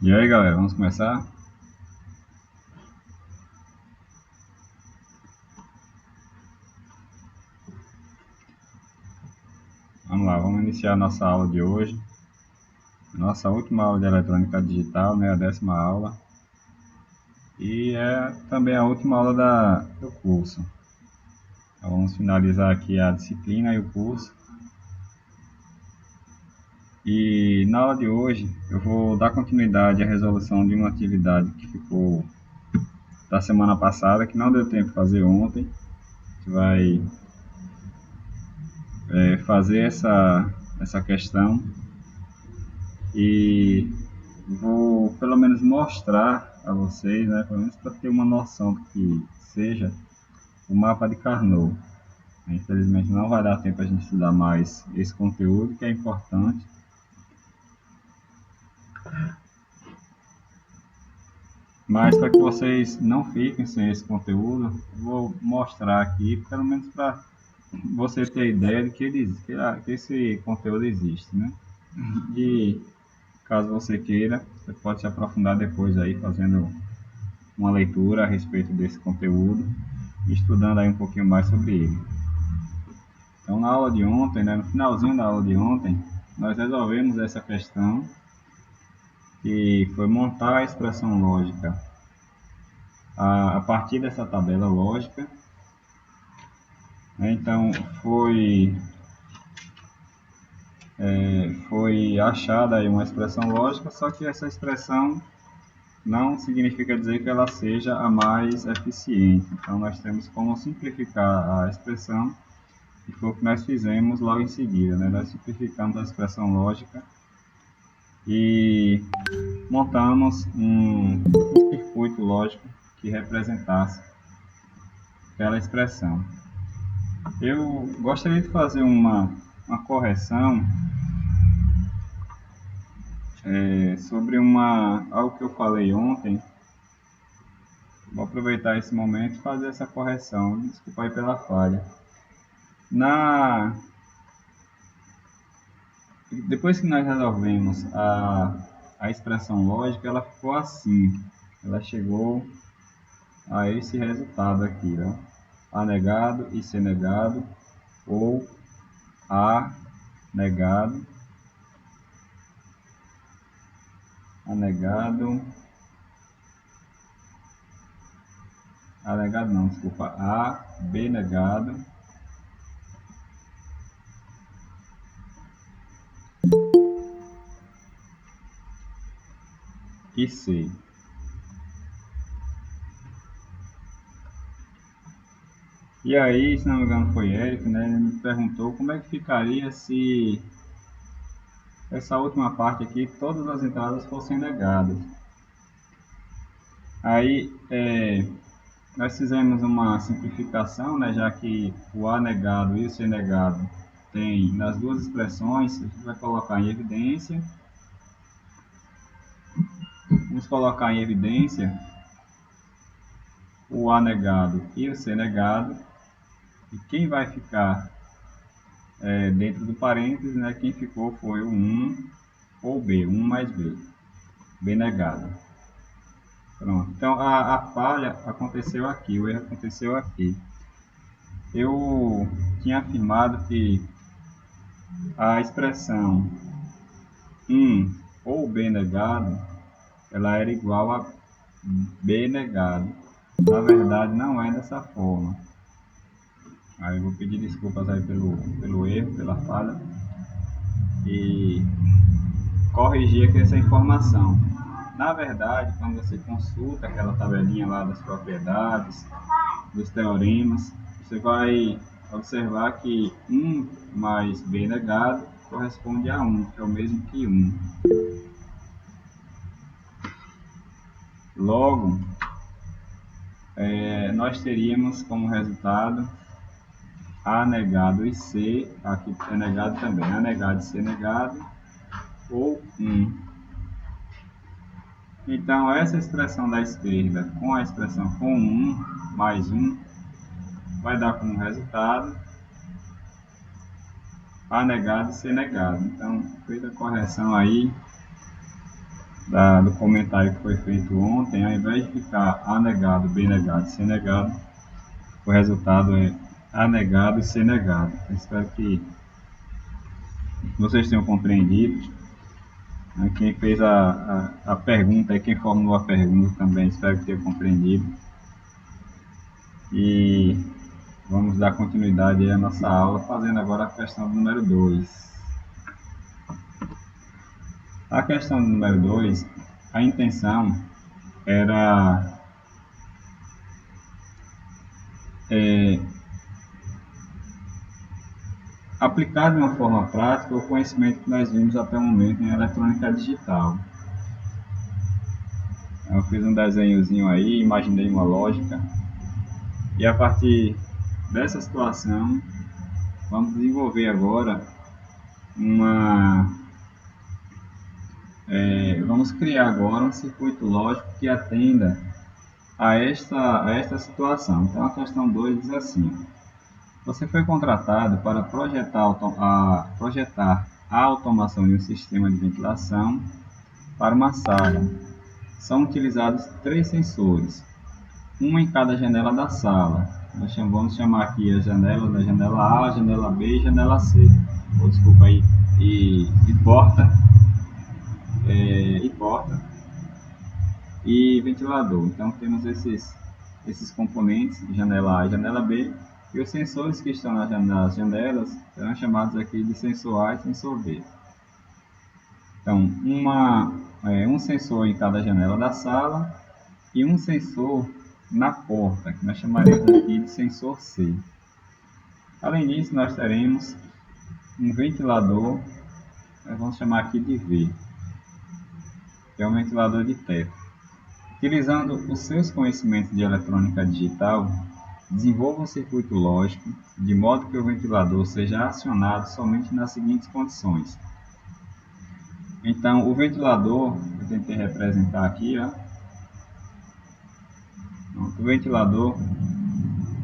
E aí, galera, vamos começar? Vamos lá, vamos iniciar a nossa aula de hoje. Nossa última aula de eletrônica digital, né? A 10ª aula. E é também a última aula do curso. Então, vamos finalizar aqui a disciplina e o curso. E na aula de hoje eu vou dar continuidade à resolução de uma atividade que ficou da semana passada, que não deu tempo de fazer ontem. A gente vai fazer essa questão e vou pelo menos mostrar a vocês, né, pelo menos para ter uma noção do que seja o mapa de Carnot. Infelizmente não vai dar tempo a gente estudar mais esse conteúdo, que é importante, mas para que vocês não fiquem sem esse conteúdo, vou mostrar aqui, pelo menos para você ter ideia de que esse conteúdo existe, né? E caso você queira, você pode se aprofundar depois aí fazendo uma leitura a respeito desse conteúdo, estudando aí um pouquinho mais sobre ele. Então, na aula de ontem, né, no finalzinho da aula de ontem, nós resolvemos essa questão, que foi montar a expressão lógica a partir dessa tabela lógica. Então, foi achada aí uma expressão lógica, só que essa expressão não significa dizer que ela seja a mais eficiente. Então, nós temos como simplificar a expressão, e foi o que nós fizemos logo em seguida, né? Nós simplificamos a expressão lógica e montamos um circuito lógico que representasse aquela expressão. Eu gostaria de fazer uma correção sobre algo que eu falei ontem. Vou aproveitar esse momento e fazer essa correção. Desculpa aí pela falha. Depois que nós resolvemos a expressão lógica, ela ficou assim. Ela chegou a esse resultado aqui, ó. A negado e C negado, ou A negado, A negado não, desculpa, A, B negado e C. E aí, se não me engano foi Eric, né? Ele me perguntou como é que ficaria se essa última parte aqui, todas as entradas fossem negadas. Aí, nós fizemos uma simplificação, né? Já que o A negado e o C negado tem nas duas expressões, a gente vai colocar em evidência. Vamos colocar em evidência o A negado e o C negado. E quem vai ficar dentro do parênteses, né? Quem ficou foi o 1 ou B, 1 mais B, B negado. Pronto. Então a falha aconteceu aqui, o erro aconteceu aqui. Eu tinha afirmado que a expressão 1 ou B negado, ela era igual a B negado. Na verdade, não é dessa forma. Aí eu vou pedir desculpas aí pelo erro, pela falha, e corrigir aqui essa informação. Na verdade, quando você consulta aquela tabelinha lá das propriedades, dos teoremas, você vai observar que 1 mais B negado corresponde a 1, que é o mesmo que 1. Logo, nós teríamos como resultado A negado e C, aqui é negado também, A negado e C negado, ou 1. Então, essa expressão da esquerda com a expressão com 1 mais 1 vai dar como resultado A negado e C negado. Então, feita a correção aí, do comentário que foi feito ontem, ao invés de ficar A negado, B negado, C negado, o resultado é A negado e C negado. Eu espero que vocês tenham compreendido. Quem fez a pergunta e quem formulou a pergunta também, espero que tenha compreendido. E vamos dar continuidade à nossa aula, fazendo agora a questão número 2. A questão número 2, a intenção era aplicar de uma forma prática o conhecimento que nós vimos até o momento em eletrônica digital. Eu fiz um desenhozinho aí, imaginei uma lógica, e a partir dessa situação, vamos desenvolver agora vamos criar agora um circuito lógico que atenda a esta situação. Então a questão 2 diz assim: você foi contratado para projetar a automação de um sistema de ventilação para uma sala. São utilizados 3 sensores, um em cada janela da sala. Nós vamos chamar aqui a janela A, janela B e janela C. Desculpa aí, e porta e ventilador. Então temos esses componentes, janela A e janela B, e os sensores que estão nas janelas serão chamados aqui de sensor A e sensor B. Então, um sensor em cada janela da sala e um sensor na porta, que nós chamaremos aqui de sensor C. Além disso, nós teremos um ventilador, vamos chamar aqui de V, que é um ventilador de teto. Utilizando os seus conhecimentos de eletrônica digital, desenvolva um circuito lógico de modo que o ventilador seja acionado somente nas seguintes condições. Então, o ventilador, eu tentei representar aqui, ó. O ventilador,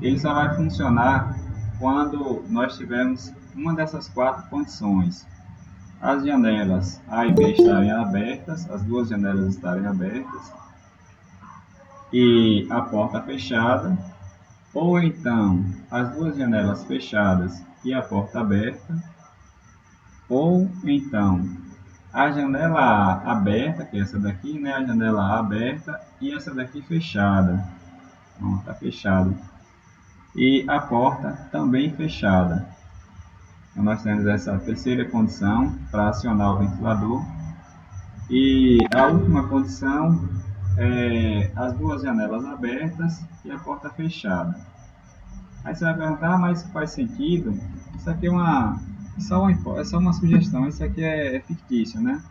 ele só vai funcionar quando nós tivermos uma dessas 4 condições. As janelas A e B estarem abertas, as 2 janelas estarem abertas, e a porta fechada, ou então as 2 janelas fechadas e a porta aberta, ou então a janela A aberta, que é essa daqui, né? A janela A aberta e essa daqui fechada. Está fechado. E a porta também fechada. Então nós temos essa terceira condição para acionar o ventilador. E a última condição é as 2 janelas abertas e a porta fechada. Aí você vai perguntar, mas faz sentido? Isso aqui é só uma sugestão, isso aqui é fictício, né?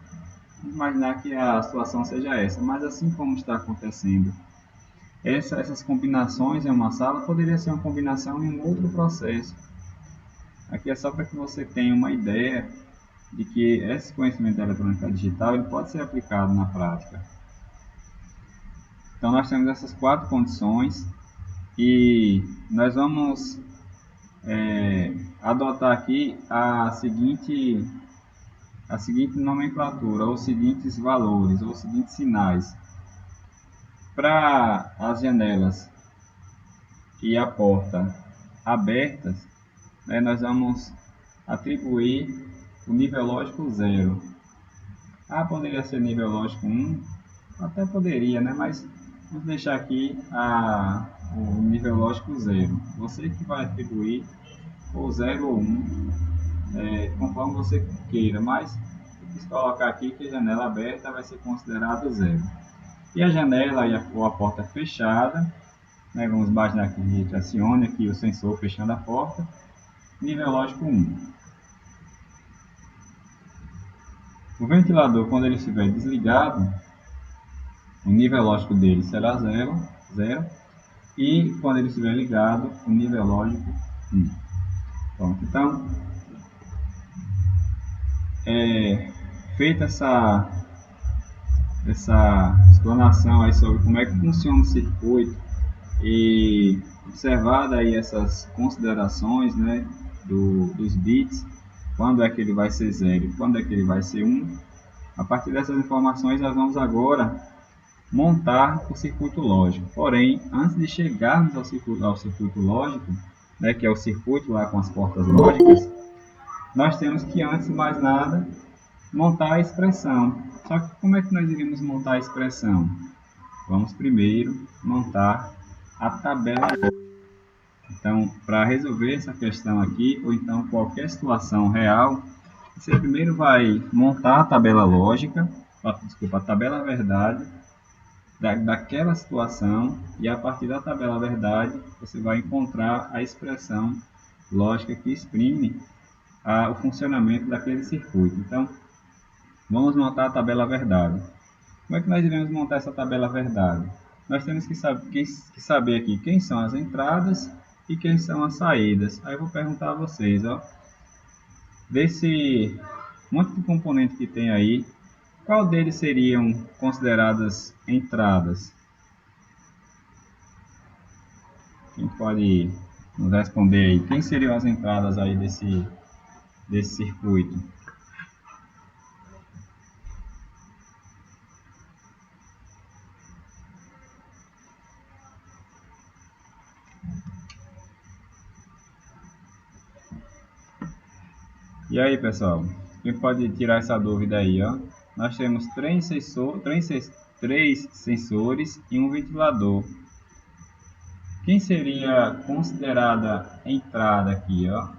Vamos imaginar que a situação seja essa, mas assim como está acontecendo, essas combinações em uma sala poderia ser uma combinação em um outro processo. Aqui é só para que você tenha uma ideia de que esse conhecimento da eletrônica digital ele pode ser aplicado na prática. Então nós temos essas 4 condições e nós vamos adotar aqui a seguinte nomenclatura, ou os seguintes valores, ou os seguintes sinais. Para as janelas e a porta abertas, nós vamos atribuir o nível lógico 0. Poderia ser nível lógico 1, até poderia, né? Mas vamos deixar aqui o nível lógico 0. Você que vai atribuir ou 0 ou 1, conforme você queira, mas eu quis colocar aqui que a janela aberta vai ser considerado 0. E a janela ou a porta fechada, né? Vamos imaginar que a gente acione aqui o sensor fechando a porta, nível lógico 1. O ventilador, quando ele estiver desligado, o nível lógico dele será 0, e quando ele estiver ligado, o nível lógico 1. Pronto, então, feita essa explanação aí sobre como é que funciona o circuito e observada aí essas considerações, né, dos bits, quando é que ele vai ser 0 e quando é que ele vai ser 1, A partir dessas informações, nós vamos agora montar o circuito lógico. Porém, antes de chegarmos ao circuito lógico, né, que é o circuito lá com as portas lógicas, nós temos que, antes de mais nada, montar a expressão. Só que como é que nós iremos montar a expressão? Vamos primeiro montar a tabela. Então, para resolver essa questão aqui, ou então qualquer situação real, você primeiro vai montar a tabela lógica, desculpa, a tabela verdade daquela situação, e a partir da tabela verdade você vai encontrar a expressão lógica que exprime o funcionamento daquele circuito. Então, vamos montar a tabela verdade. Como é que nós iremos montar essa tabela verdade? Nós temos que saber aqui quem são as entradas e quem são as saídas. Aí eu vou perguntar a vocês, ó, desse monte de componente que tem aí, qual deles seriam consideradas entradas? Quem pode nos responder aí? Quem seriam as entradas aí desse circuito? E aí, pessoal? Quem pode tirar essa dúvida aí, ó? Nós temos três sensores e um ventilador. Quem seria considerada entrada aqui, ó?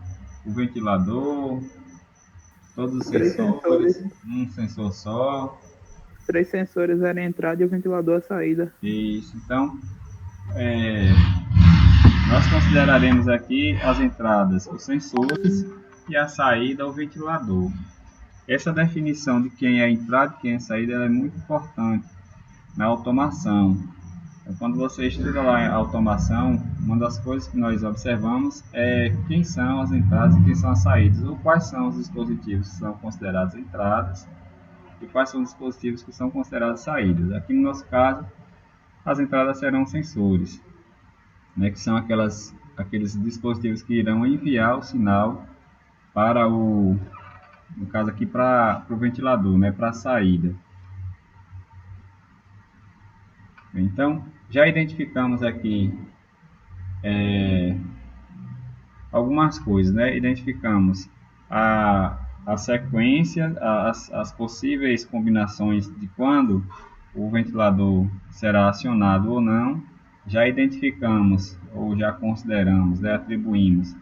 O ventilador, todos os sensores, um sensor só. 3 sensores eram a entrada e o ventilador a saída. Isso, então, nós consideraremos aqui as entradas, os sensores, e a saída, o ventilador. Essa definição de quem é a entrada e quem é a saída é muito importante na automação. Então, quando você estuda lá a automação, uma das coisas que nós observamos é quem são as entradas e quem são as saídas, ou quais são os dispositivos que são considerados entradas e quais são os dispositivos que são considerados saídas. Aqui no nosso caso, as entradas serão sensores, né, que são aqueles dispositivos que irão enviar o sinal para no caso aqui para o ventilador, né, para a saída. Então, já identificamos aqui algumas coisas, né? Identificamos a sequência, as possíveis combinações de quando o ventilador será acionado ou não. Já identificamos ou já consideramos, né, atribuímos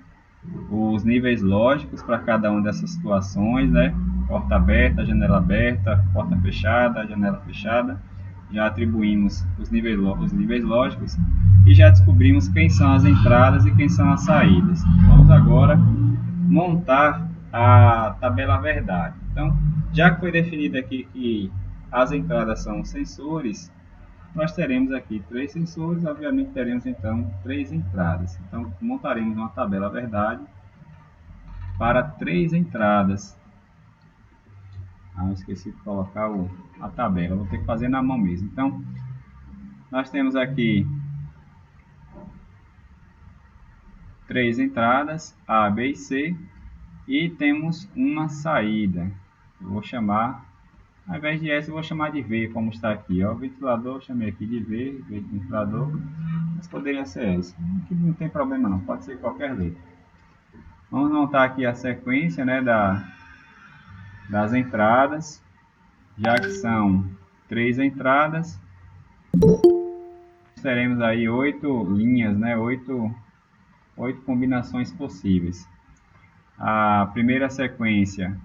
os níveis lógicos para cada uma dessas situações, né? Porta aberta, porta fechada, janela fechada. Já atribuímos os níveis lógicos e já descobrimos quem são as entradas e quem são as saídas. Vamos agora montar a tabela verdade. Então, já que foi definido aqui que as entradas são sensores, nós teremos aqui 3 sensores, obviamente teremos então 3 entradas. Então, montaremos uma tabela verdade para 3 entradas. Eu esqueci de colocar a tabela, vou ter que fazer na mão mesmo. Então, nós temos aqui 3 entradas, A, B e C, e temos uma saída. Eu vou chamar, ao invés de S, eu vou chamar de V, como está aqui. Ó, o ventilador, eu chamei aqui de V de ventilador, mas poderia ser S. Aqui não tem problema não, pode ser qualquer letra. Vamos montar aqui a sequência, né, das entradas, já que são 3 entradas. Teremos aí 8 linhas, né, 8 combinações possíveis. A primeira sequência,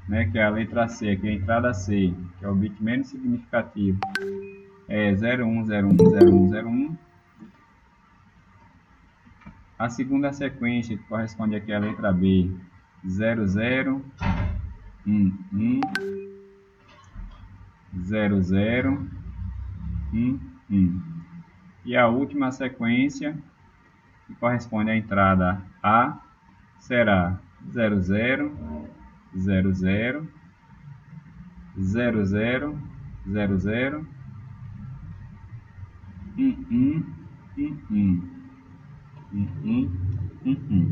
né, que é a letra C, que é a entrada C, que é o bit menos significativo, é 01010101. A segunda sequência, que corresponde aqui à letra B, 0011 0011. E a última sequência, que corresponde à entrada A, será 0000 0000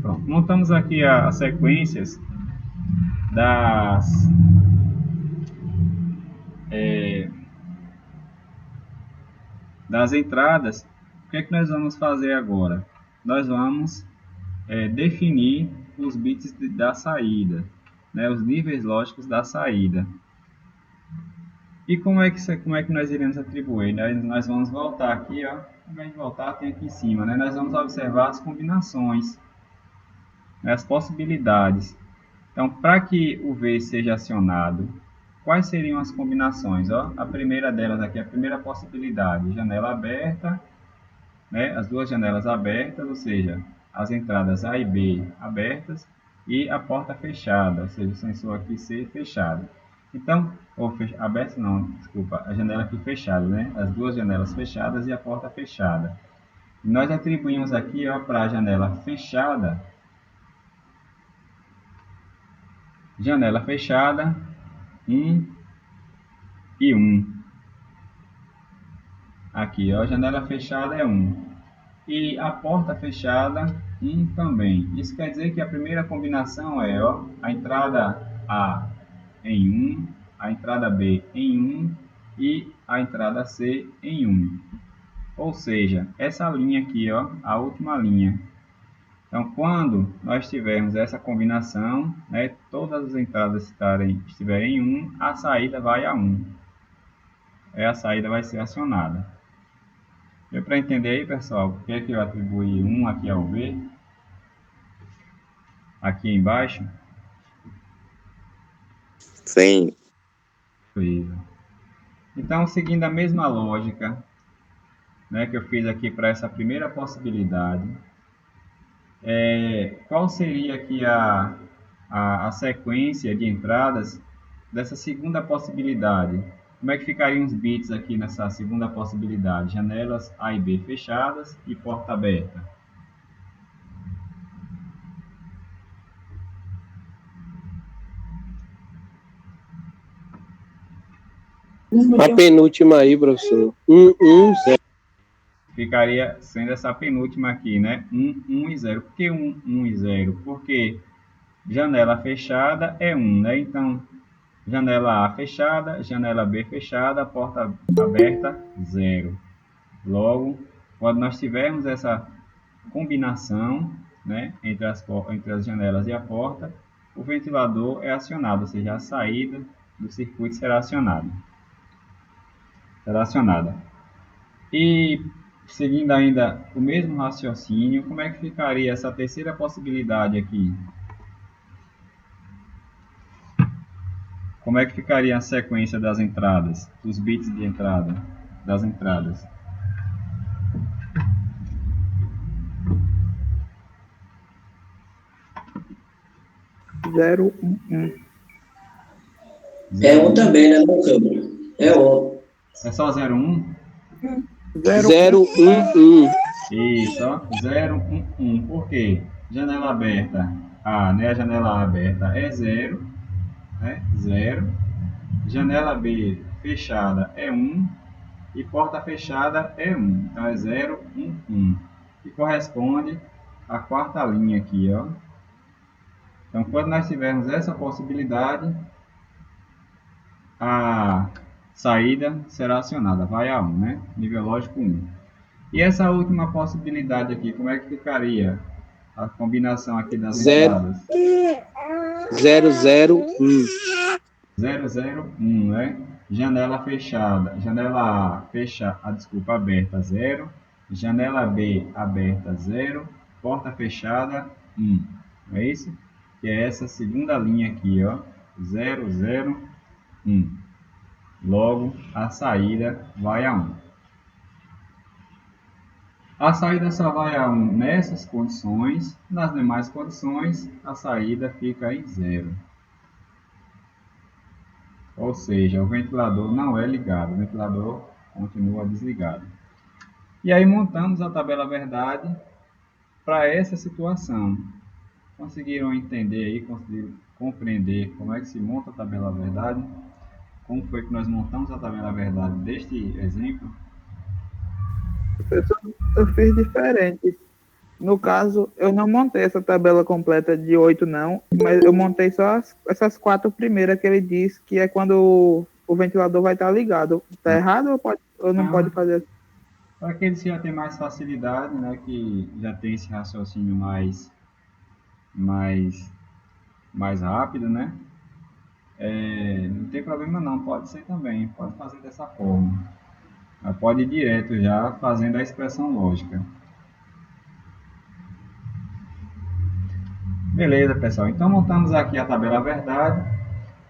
Pronto. Montamos aqui as sequências das entradas, o que é que nós vamos fazer agora? Nós vamos definir os bits da saída, né, os níveis lógicos da saída. E como é que nós iremos atribuir? Nós vamos voltar aqui, ó. Ao invés de voltar, tem aqui em cima, né? Nós vamos observar as combinações, né, as possibilidades. Então, para que o V seja acionado, quais seriam as combinações? Ó? A primeira delas aqui, a primeira possibilidade, janela aberta, né? As duas janelas abertas, ou seja, as entradas A e B abertas e a porta fechada, ou seja, o sensor aqui C fechado. Então, aberto não, desculpa, a janela aqui fechada, né? As duas janelas fechadas e a porta fechada. E nós atribuímos aqui para a janela fechada, janela fechada, 1 e 1. Aqui, ó, janela fechada é 1. E a porta fechada, 1 também. Isso quer dizer que a primeira combinação é, ó, a entrada A em 1, a entrada B em 1 e a entrada C em 1. Ou seja, essa linha aqui, ó, a última linha. Então, quando nós tivermos essa combinação, né, todas as entradas estiverem em 1, a saída vai a 1. A saída vai ser acionada. Deu para entender aí, pessoal, por que eu atribuí 1 aqui ao V? Aqui embaixo? Sim. Então, seguindo a mesma lógica, né, que eu fiz aqui para essa primeira possibilidade, qual seria aqui a sequência de entradas dessa segunda possibilidade? Como é que ficariam os bits aqui nessa segunda possibilidade? Janelas A e B fechadas e porta aberta. A penúltima aí, professor. 1, 1, 0. Ficaria sendo essa penúltima aqui, né? 1, 1 e 0. Por que 1, 1 e 0? Porque janela fechada é 1, né? Então, janela A fechada, janela B fechada, porta aberta, 0. Logo, quando nós tivermos essa combinação, né, entre as janelas e a porta, o ventilador é acionado, ou seja, a saída do circuito será acionada. E, seguindo ainda o mesmo raciocínio, como é que ficaria essa terceira possibilidade aqui? Como é que ficaria a sequência das entradas, dos bits de entrada, das entradas? Zero, 1. É 1 também, né, meu câmera? É 1. É só 0, 1? 0, 1, 1. Isso, ó. 0, 1, 1. Por quê? Janela aberta. A, né? A janela A aberta é 0, né? 0. Janela B fechada é 1 e porta fechada é 1. Então é 0, 1, 1. Que corresponde à quarta linha aqui, ó. Então, quando nós tivermos essa possibilidade, a saída será acionada, vai a 1, né? Nível lógico 1. E essa última possibilidade aqui, como é que ficaria a combinação aqui das entradas? 0, 0, 1. 0, 0, 1, né? Janela fechada, janela A desculpa, aberta, 0. Janela B aberta, 0. Porta fechada, 1. Não é isso? Que é essa segunda linha aqui, ó. 0, 0, 1. Logo, a saída vai a 1. A saída só vai a 1 nessas condições. Nas demais condições, a saída fica em 0. Ou seja, o ventilador não é ligado, o ventilador continua desligado. E aí montamos a tabela verdade para essa situação. Conseguiram entender aí, conseguiram compreender como é que se monta a tabela verdade? Como foi que nós montamos a tabela verdade deste exemplo? Eu fiz diferente. No caso, eu não montei essa tabela completa de 8, não, mas eu montei só essas 4 primeiras que ele diz que é quando o ventilador vai estar ligado. Tá errado ou não pode fazer assim? Para aqueles que já têm mais facilidade, né, que já tem esse raciocínio mais, mais rápido, né, não tem problema não, pode ser também, pode fazer dessa forma. Mas pode ir direto já fazendo a expressão lógica. Beleza, pessoal. Então montamos aqui a tabela verdade.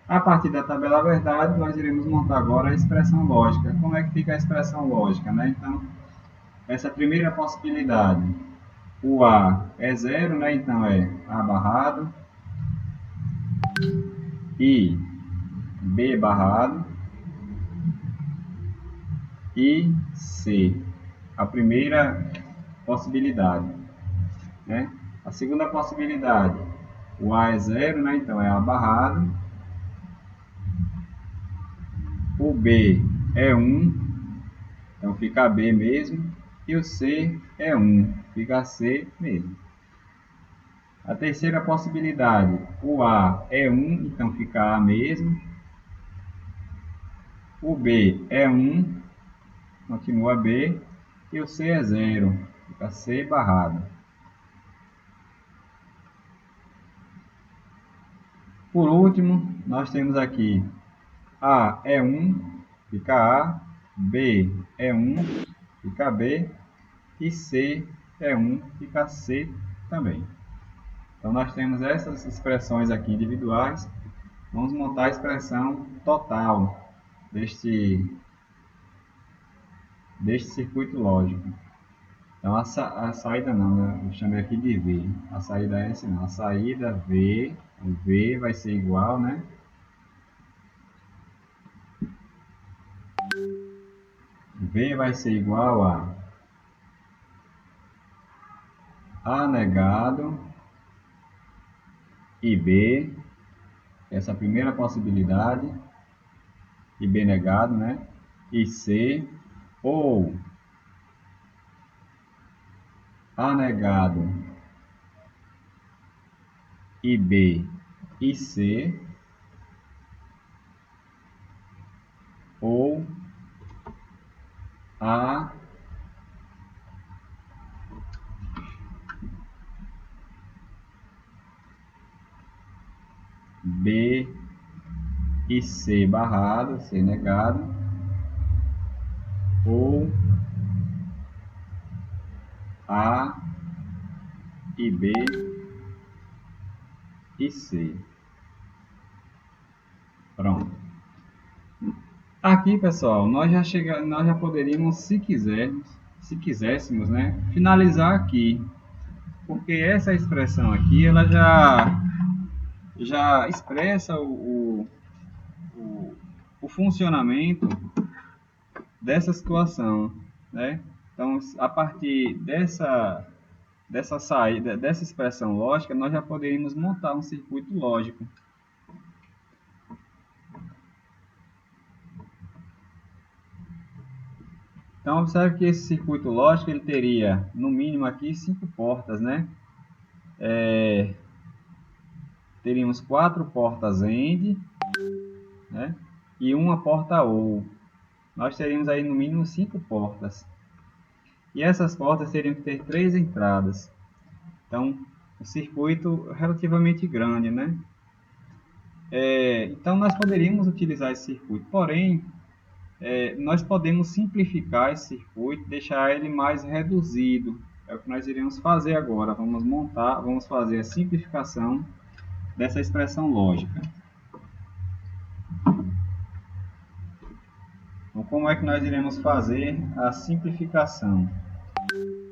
A partir da tabela verdade, nós iremos montar agora a expressão lógica. Como é que fica a expressão lógica, né? Então, essa primeira possibilidade, o A é zero, né? Então é A barrado e B barrado e C. A primeira possibilidade, né? A segunda possibilidade, o A é zero, né? Então é A barrado. O B é 1, então fica B mesmo. E o C é 1, fica C mesmo. A terceira possibilidade, o A é 1, então fica A mesmo. O B é 1, continua B. E o C é 0, fica C barrado. Por último, nós temos aqui A é 1, fica A. B é 1, fica B. E C é 1, fica C também. Então, nós temos essas expressões aqui individuais. Vamos montar a expressão total deste circuito lógico. Então, a saída não, né? Eu chamei aqui de V. A saída é essa não. A saída V, o V vai ser igual, né? V vai ser igual a negado e B, essa primeira possibilidade, e B negado, né? E C, ou A negado e B e C, ou A B e C barrado, C negado, ou A e B e C. Pronto. Aqui, pessoal, nós já poderíamos, se quiséssemos, né, finalizar aqui, porque essa expressão aqui, ela já expressa o funcionamento dessa situação, né? Então, a partir dessa saída, dessa expressão lógica, nós já poderíamos montar um circuito lógico. Então, observe que esse circuito lógico ele teria, no mínimo aqui, 5 portas, né? Teríamos 4 portas AND, né? E uma porta OR. Nós teríamos aí, no mínimo, 5 portas. E essas portas teriam que ter 3 entradas. Então, um circuito relativamente grande, né? Então, nós poderíamos utilizar esse circuito, porém, nós podemos simplificar esse circuito, deixar ele mais reduzido. É o que nós iremos fazer agora. Vamos fazer a simplificação dessa expressão lógica. Então, como é que nós iremos fazer a simplificação?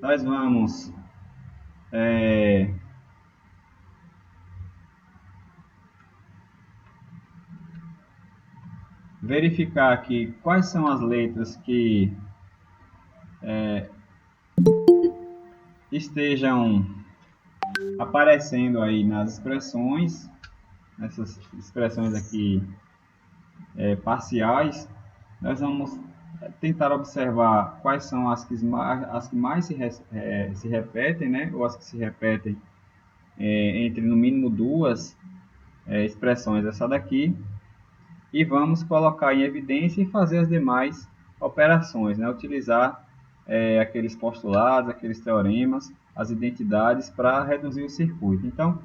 Nós vamos verificar aqui quais são as letras que estejam aparecendo aí nas expressões, nessas expressões aqui parciais. Nós vamos tentar observar quais são as que mais se repetem, né? Ou as que se repetem entre no mínimo 2 expressões essa daqui, e vamos colocar em evidência e fazer as demais operações, né? Utilizar aqueles postulados, aqueles teoremas, as identidades para reduzir o circuito. Então,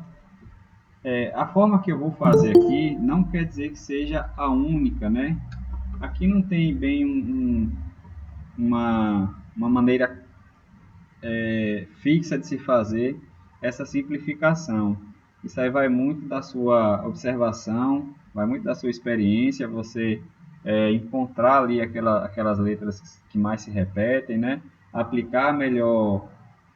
a forma que eu vou fazer aqui não quer dizer que seja a única, né? Aqui não tem bem uma maneira fixa de se fazer essa simplificação. Isso aí vai muito da sua observação, vai muito da sua experiência, você encontrar ali aquelas letras que mais se repetem, né? Aplicar melhor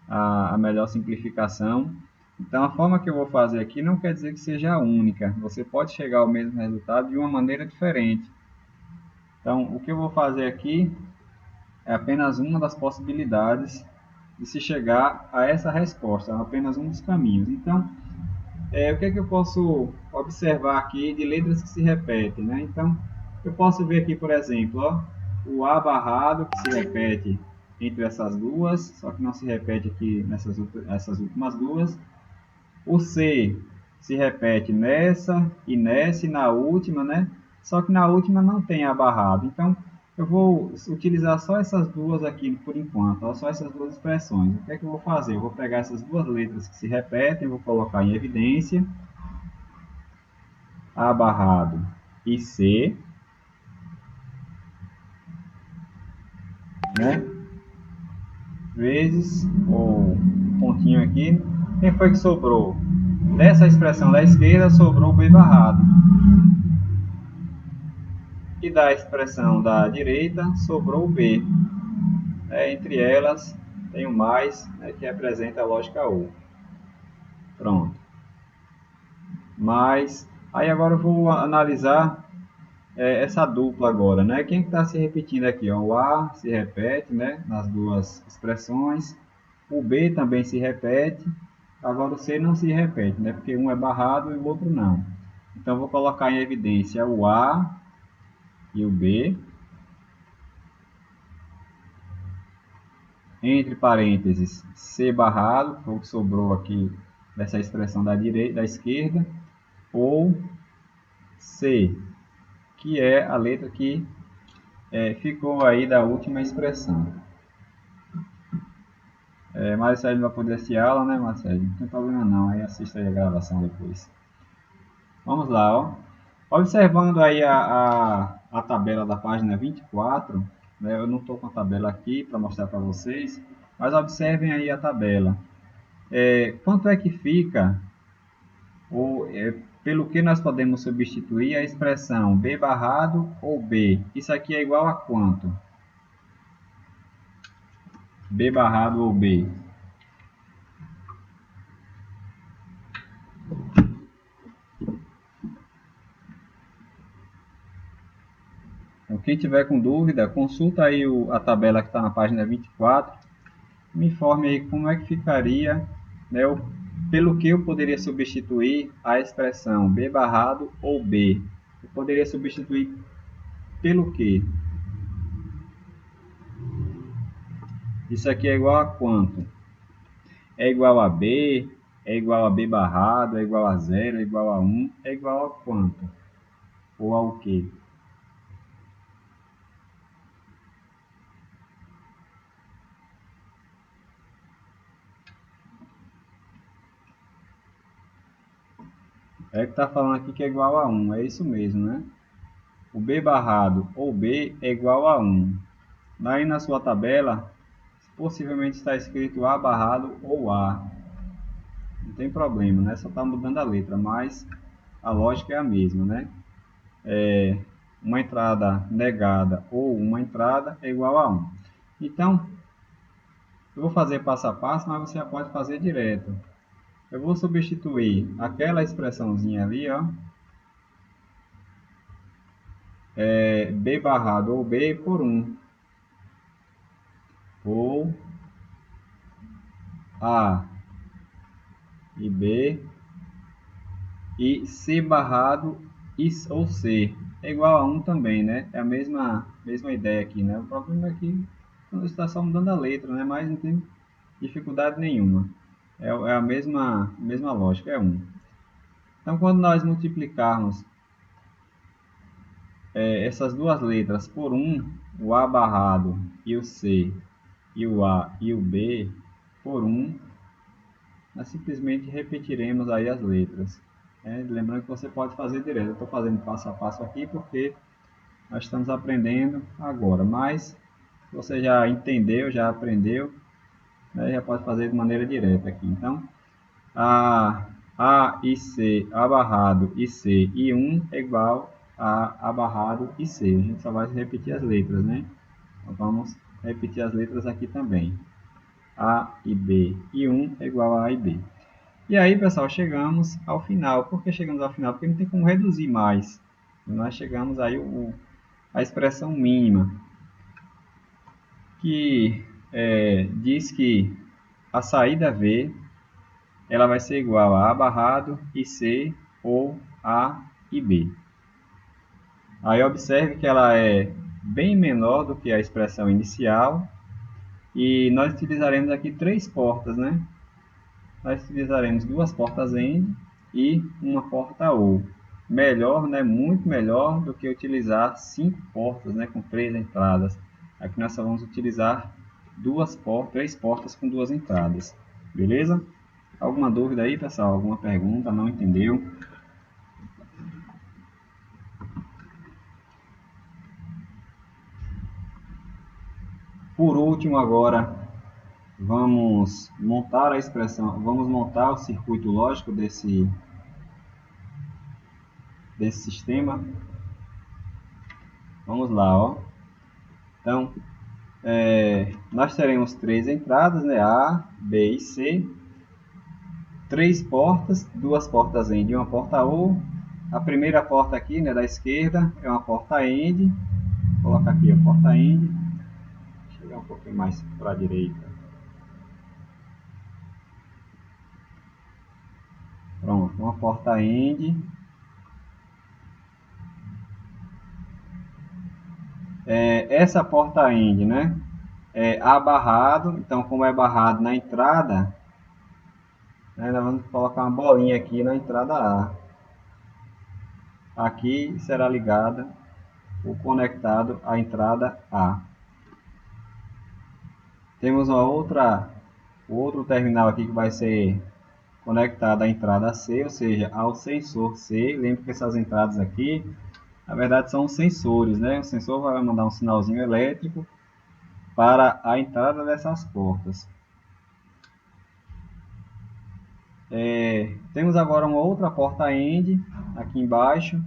a melhor simplificação. Então, a forma que eu vou fazer aqui não quer dizer que seja a única. Você pode chegar ao mesmo resultado de uma maneira diferente. Então, o que eu vou fazer aqui é apenas uma das possibilidades de se chegar a essa resposta, é apenas um dos caminhos. Então, o que é que eu posso observar aqui de letras que se repetem, né? Então, eu posso ver aqui, por exemplo, ó, o A barrado, que se repete entre essas duas, só que não se repete aqui essas últimas duas. O C se repete nessa e nessa e na última, né? Só que na última não tem A barrado. Então, eu vou utilizar só essas duas aqui por enquanto, ó, só essas duas expressões. O que é que eu vou fazer? Eu vou pegar essas duas letras que se repetem, vou colocar em evidência. A barrado e C, né? Vezes o pontinho aqui. Quem foi que sobrou? Dessa expressão da esquerda sobrou o B barrado. E da expressão da direita sobrou o B. Entre elas tem o mais, né, que representa a lógica U. Pronto. Mas, aí agora eu vou analisar essa dupla agora, né? Quem está se repetindo aqui? Ó? O A se repete, né, nas duas expressões. O B também se repete. Agora o C não se repete, né? Porque um é barrado e o outro não. Então eu vou colocar em evidência o A e o B. Entre parênteses, C barrado, que foi o que sobrou aqui dessa expressão da esquerda, ou C, que é a letra que ficou aí da última expressão. Marcelo não vai poder assistir a aula, né, Marcelo? Não tem problema não, aí assista aí a gravação depois. Vamos lá, ó. Observando aí a tabela da página 24, né, eu não estou com a tabela aqui para mostrar para vocês, mas observem aí a tabela. Quanto é que fica, pelo que nós podemos substituir a expressão B barrado ou B? Isso aqui é igual a quanto? B barrado ou B? Então, quem tiver com dúvida, consulta aí a tabela que está na página 24. Me informe aí como é que ficaria, né, pelo que eu poderia substituir a expressão B barrado ou B. Eu poderia substituir pelo que? Isso aqui é igual a quanto? É igual a B? É igual a B barrado? É igual a 0? É igual a 1? É igual a quanto? Ou ao que? É que está falando aqui que é igual a 1. É isso mesmo, né? O B barrado ou B é igual a 1. Daí na sua tabela, possivelmente está escrito A barrado ou A. Não tem problema, né? Só está mudando a letra, mas a lógica é a mesma, né? Uma entrada negada ou uma entrada é igual a 1. Então, eu vou fazer passo a passo, mas você já pode fazer direto. Eu vou substituir aquela expressãozinha ali, ó, B barrado ou B por 1. Ou A e B e C barrado ou C é igual a 1 também, né? É a mesma ideia aqui, né? O problema é que está só mudando a letra, né? Mas não tem dificuldade nenhuma. É a mesma lógica, é 1. Então, quando nós multiplicarmos essas duas letras por 1, o A barrado e o C, e o A e o B por 1, nós simplesmente repetiremos aí as letras. Lembrando que você pode fazer direto. Eu estou fazendo passo a passo aqui porque nós estamos aprendendo agora, mas você já entendeu, já aprendeu, né, já pode fazer de maneira direta aqui. Então, A e C, A barrado e C e 1 é igual a barrado e C. A gente só vai repetir as letras, né? Então, vamos repetir as letras aqui também. A e B e 1 é igual a A e B. E aí, pessoal, chegamos ao final. Por que chegamos ao final? Porque não tem como reduzir mais. Nós chegamos aí a expressão mínima, que diz que a saída V ela vai ser igual a A barrado e C ou A e B. Aí observe que ela é bem menor do que a expressão inicial e nós utilizaremos aqui 3 portas, né? Nós utilizaremos 2 portas AND e uma porta OR. Melhor, né? Muito melhor do que utilizar 5 portas, né? Com 3 entradas. Aqui nós só vamos utilizar 3 portas com 2 entradas. Beleza? Alguma dúvida aí, pessoal? Alguma pergunta? Não entendeu? Por último, agora, vamos montar a expressão, vamos montar o circuito lógico desse sistema. Vamos lá, ó. Então, nós teremos 3 entradas, né? A, B e C. 3 portas, 2 portas AND e uma porta OR. A primeira porta aqui, né, da esquerda, é uma porta AND. Vou colocar aqui a porta AND. Chegar um pouquinho mais para a direita. Pronto, uma porta AND. Essa porta AND, né? É A barrado. Então, como é barrado na entrada, né, nós vamos colocar uma bolinha aqui na entrada A. Aqui será ligada ou conectado à entrada A. Temos outro terminal aqui que vai ser conectado à entrada C, ou seja, ao sensor C. Lembre que essas entradas aqui, na verdade, são sensores, né? O sensor vai mandar um sinalzinho elétrico para a entrada dessas portas. Temos agora uma outra porta AND aqui embaixo,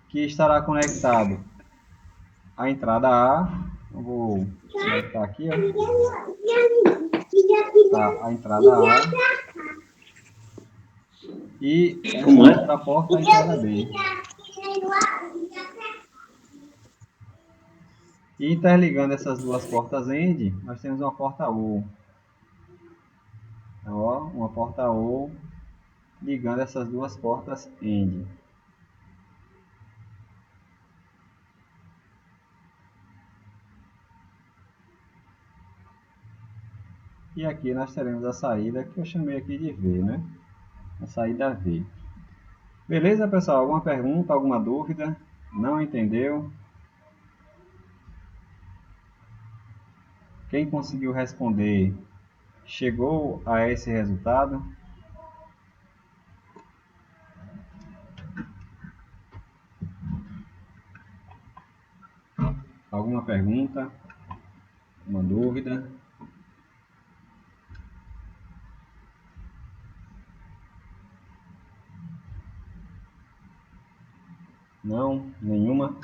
que estará conectado à entrada A. Eu vou conectar aqui, ó. Tá, a entrada A. E essa outra porta, a entrada B. E interligando essas duas portas AND, nós temos uma porta OR. Então, ó, uma porta OR ligando essas duas portas AND. E aqui nós teremos a saída que eu chamei aqui de V, né? A saída V. Beleza, pessoal? Alguma pergunta, alguma dúvida? Não entendeu? Quem conseguiu responder chegou a esse resultado? Alguma pergunta? Uma dúvida? Não? Nenhuma?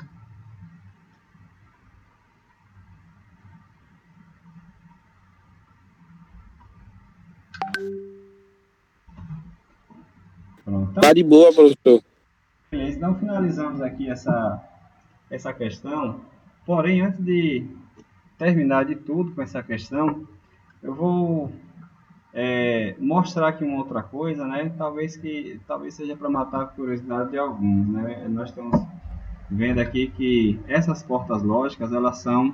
Pronto. Tá de boa, professor. Beleza, então finalizamos aqui essa questão. Porém, antes de terminar de tudo com essa questão, eu vou mostrar aqui uma outra coisa, né? Talvez seja para matar a curiosidade de alguns, né? Nós estamos vendo aqui que essas portas lógicas, elas são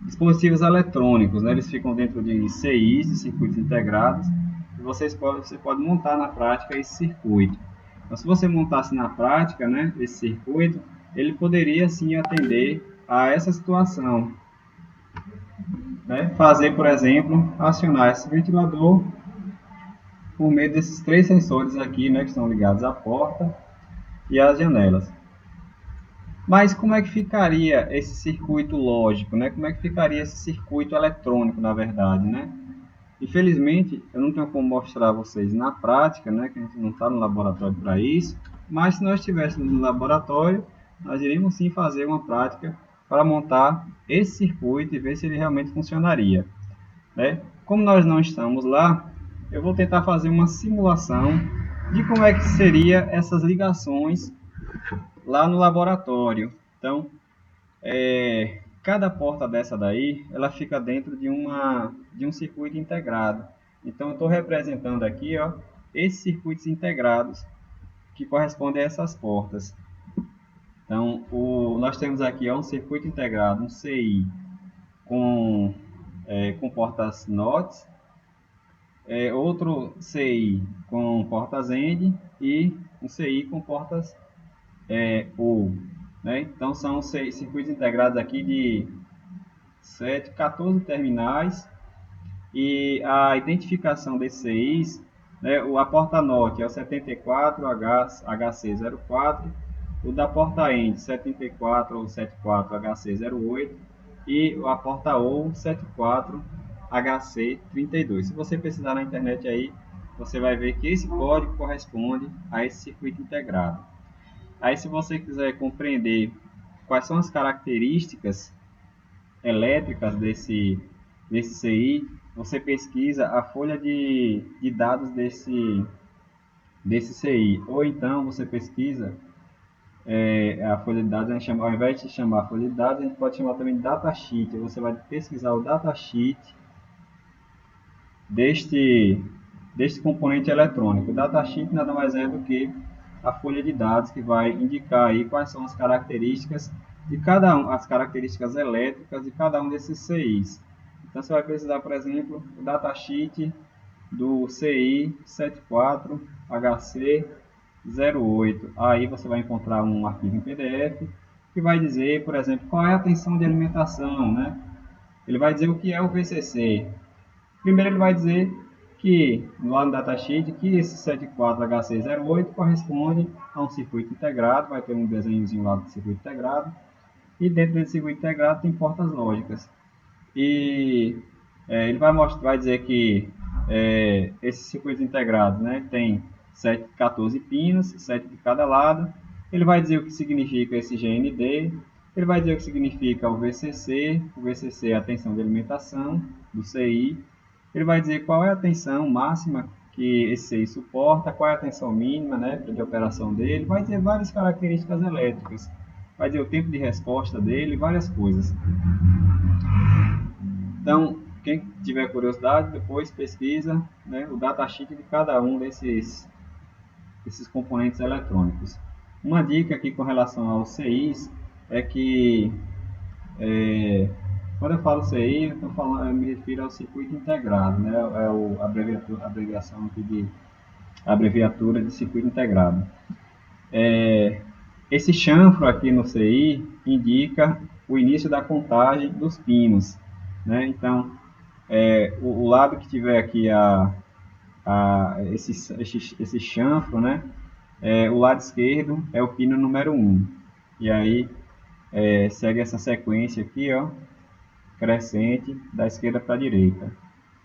dispositivos eletrônicos, né? Eles ficam dentro de CIs, de circuitos integrados, e você pode montar na prática esse circuito. Então, se você montasse na prática, né, esse circuito, ele poderia sim atender a essa situação, né? Fazer, por exemplo, acionar esse ventilador por meio desses 3 sensores aqui, né, que estão ligados à porta e às janelas. Mas como é que ficaria esse circuito lógico, né? Como é que ficaria esse circuito eletrônico, na verdade, né? Infelizmente, eu não tenho como mostrar a vocês na prática, né? Que a gente não está no laboratório para isso. Mas se nós estivéssemos no laboratório, nós iríamos sim fazer uma prática para montar esse circuito e ver se ele realmente funcionaria, né? Como nós não estamos lá, eu vou tentar fazer uma simulação de como é que seria essas ligações lá no laboratório. Então, cada porta dessa daí, ela fica dentro de um circuito integrado. Então, eu estou representando aqui, ó, esses circuitos integrados que correspondem a essas portas. Então, nós temos aqui ó, um circuito integrado, um CI com portas NOT, outro CI com portas AND e um CI com portas OR, né? Então, são circuitos integrados aqui de 14 terminais, e a identificação desses CIs, né, a porta NOT é o 74HC04, o da porta END 74 ou 74HC08 e a porta OR 74HC32. Se você pesquisar na internet aí, você vai ver que esse código corresponde a esse circuito integrado. Aí, se você quiser compreender quais são as características elétricas desse CI, você pesquisa a folha de dados desse CI. Ou então você pesquisa a folha de dados, a gente chama, ao invés de chamar folha de dados, a gente pode chamar também de datasheet. Você vai pesquisar o datasheet deste componente eletrônico. O datasheet nada mais é do que a folha de dados que vai indicar aí quais são as características de cada um, as características elétricas de cada um desses CIs. Então você vai precisar, por exemplo, o datasheet do CI 74HC08. Aí você vai encontrar um arquivo em PDF que vai dizer, por exemplo, qual é a tensão de alimentação, né? Ele vai dizer o que é o VCC. Primeiro ele vai dizer que, lá no datasheet, que esse 74HC08 corresponde a um circuito integrado, vai ter um desenhozinho lá do circuito integrado, e dentro desse circuito integrado tem portas lógicas. E ele vai dizer que esse circuito integrado, né, tem 14 pinos, 7 de cada lado. Ele vai dizer o que significa esse GND, ele vai dizer o que significa o VCC é a tensão de alimentação do CI. Ele vai dizer qual é a tensão máxima que esse CI suporta, qual é a tensão mínima, né, de operação dele, vai dizer várias características elétricas, vai dizer o tempo de resposta dele, várias coisas. Então, quem tiver curiosidade, depois pesquisa, né, o datasheet de cada um desses componentes eletrônicos. Uma dica aqui com relação aos CIs é que quando eu falo CI, eu me refiro ao circuito integrado, né? A abreviação aqui de abreviatura de circuito integrado. Esse chanfro aqui no CI indica o início da contagem dos pinos, né? Então, o lado que tiver aqui esse chanfro, né? O lado esquerdo é o pino número 1. E aí segue essa sequência aqui, ó, crescente da esquerda para a direita.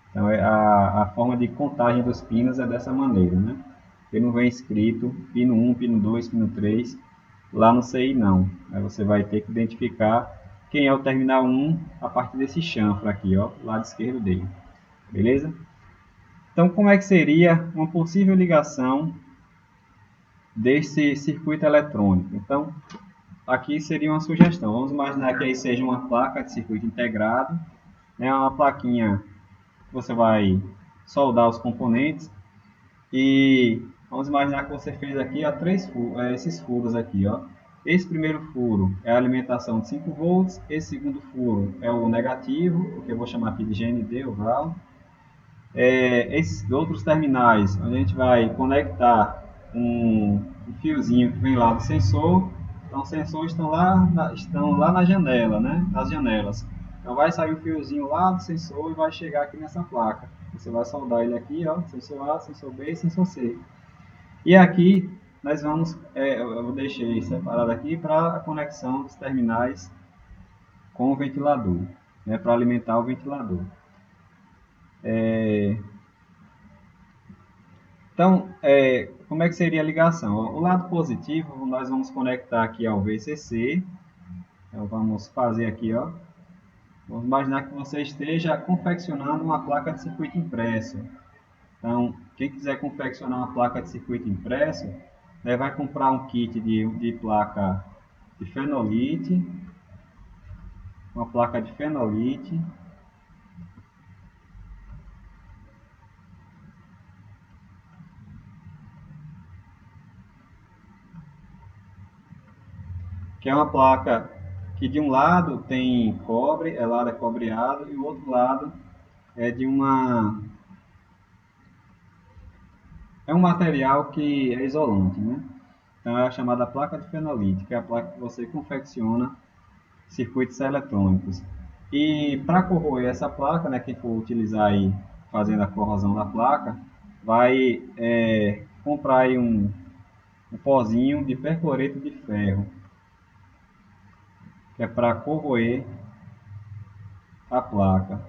Então, a forma de contagem dos pinos é dessa maneira, né? Porque não vem escrito pino 1, pino 2, pino 3, lá no CI não. Aí você vai ter que identificar quem é o terminal 1 a partir desse chanfro aqui, ó, lado esquerdo dele. Beleza? Então, como é que seria uma possível ligação desse circuito eletrônico? Então, aqui seria uma sugestão. Vamos imaginar que aí seja uma placa de circuito integrado, né, uma plaquinha que você vai soldar os componentes, e vamos imaginar que você fez aqui ó, esses furos aqui. Ó. Esse primeiro furo é a alimentação de 5 volts, esse segundo furo é o negativo, que eu vou chamar aqui de GND, o ground. Esses outros terminais, onde a gente vai conectar um fiozinho que vem lá do sensor, Então os sensores estão lá na janela, né? Nas janelas. Então vai sair o fiozinho lá do sensor e vai chegar aqui nessa placa. Você vai soldar ele aqui, ó, sensor A, sensor B e sensor C. E aqui nós vamos, eu deixei separado aqui para a conexão dos terminais com o ventilador, né, para alimentar o ventilador. Então, como é que seria a ligação? O lado positivo nós vamos conectar aqui ao VCC. Então vamos fazer aqui, ó. Vamos imaginar que você esteja confeccionando uma placa de circuito impresso. Então, quem quiser confeccionar uma placa de circuito impresso, né, vai comprar um kit de placa de fenolite, uma placa de fenolite, que é uma placa que de um lado tem cobre, lado é cobreado, e o outro lado é de é um material que é isolante, né? Então é a chamada placa de fenolite, que é a placa que você confecciona circuitos eletrônicos. E para corroer essa placa, né, quem for utilizar aí fazendo a corrosão da placa, vai comprar aí um pozinho de percloreto de ferro, que é para corroer a placa.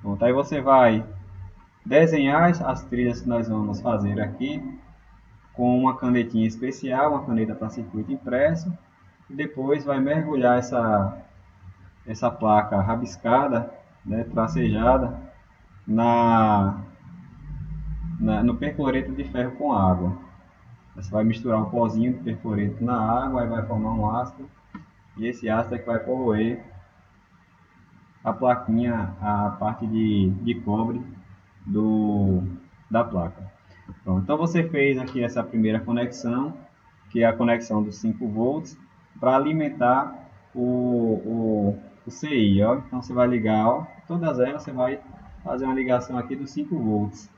Pronto, aí você vai desenhar as trilhas que nós vamos fazer aqui com uma canetinha especial, uma caneta para circuito impresso, e depois vai mergulhar essa placa rabiscada, né, tracejada, no percloreto de ferro com água. Você vai misturar um pozinho de percloreto na água, aí vai formar um ácido, e esse ácido é que vai corroer a plaquinha, a parte de cobre da placa. Pronto, então você fez aqui essa primeira conexão, que é a conexão dos 5 volts, para alimentar o CI. Ó. Então você vai ligar, ó, todas elas você vai fazer uma ligação aqui dos 5 volts.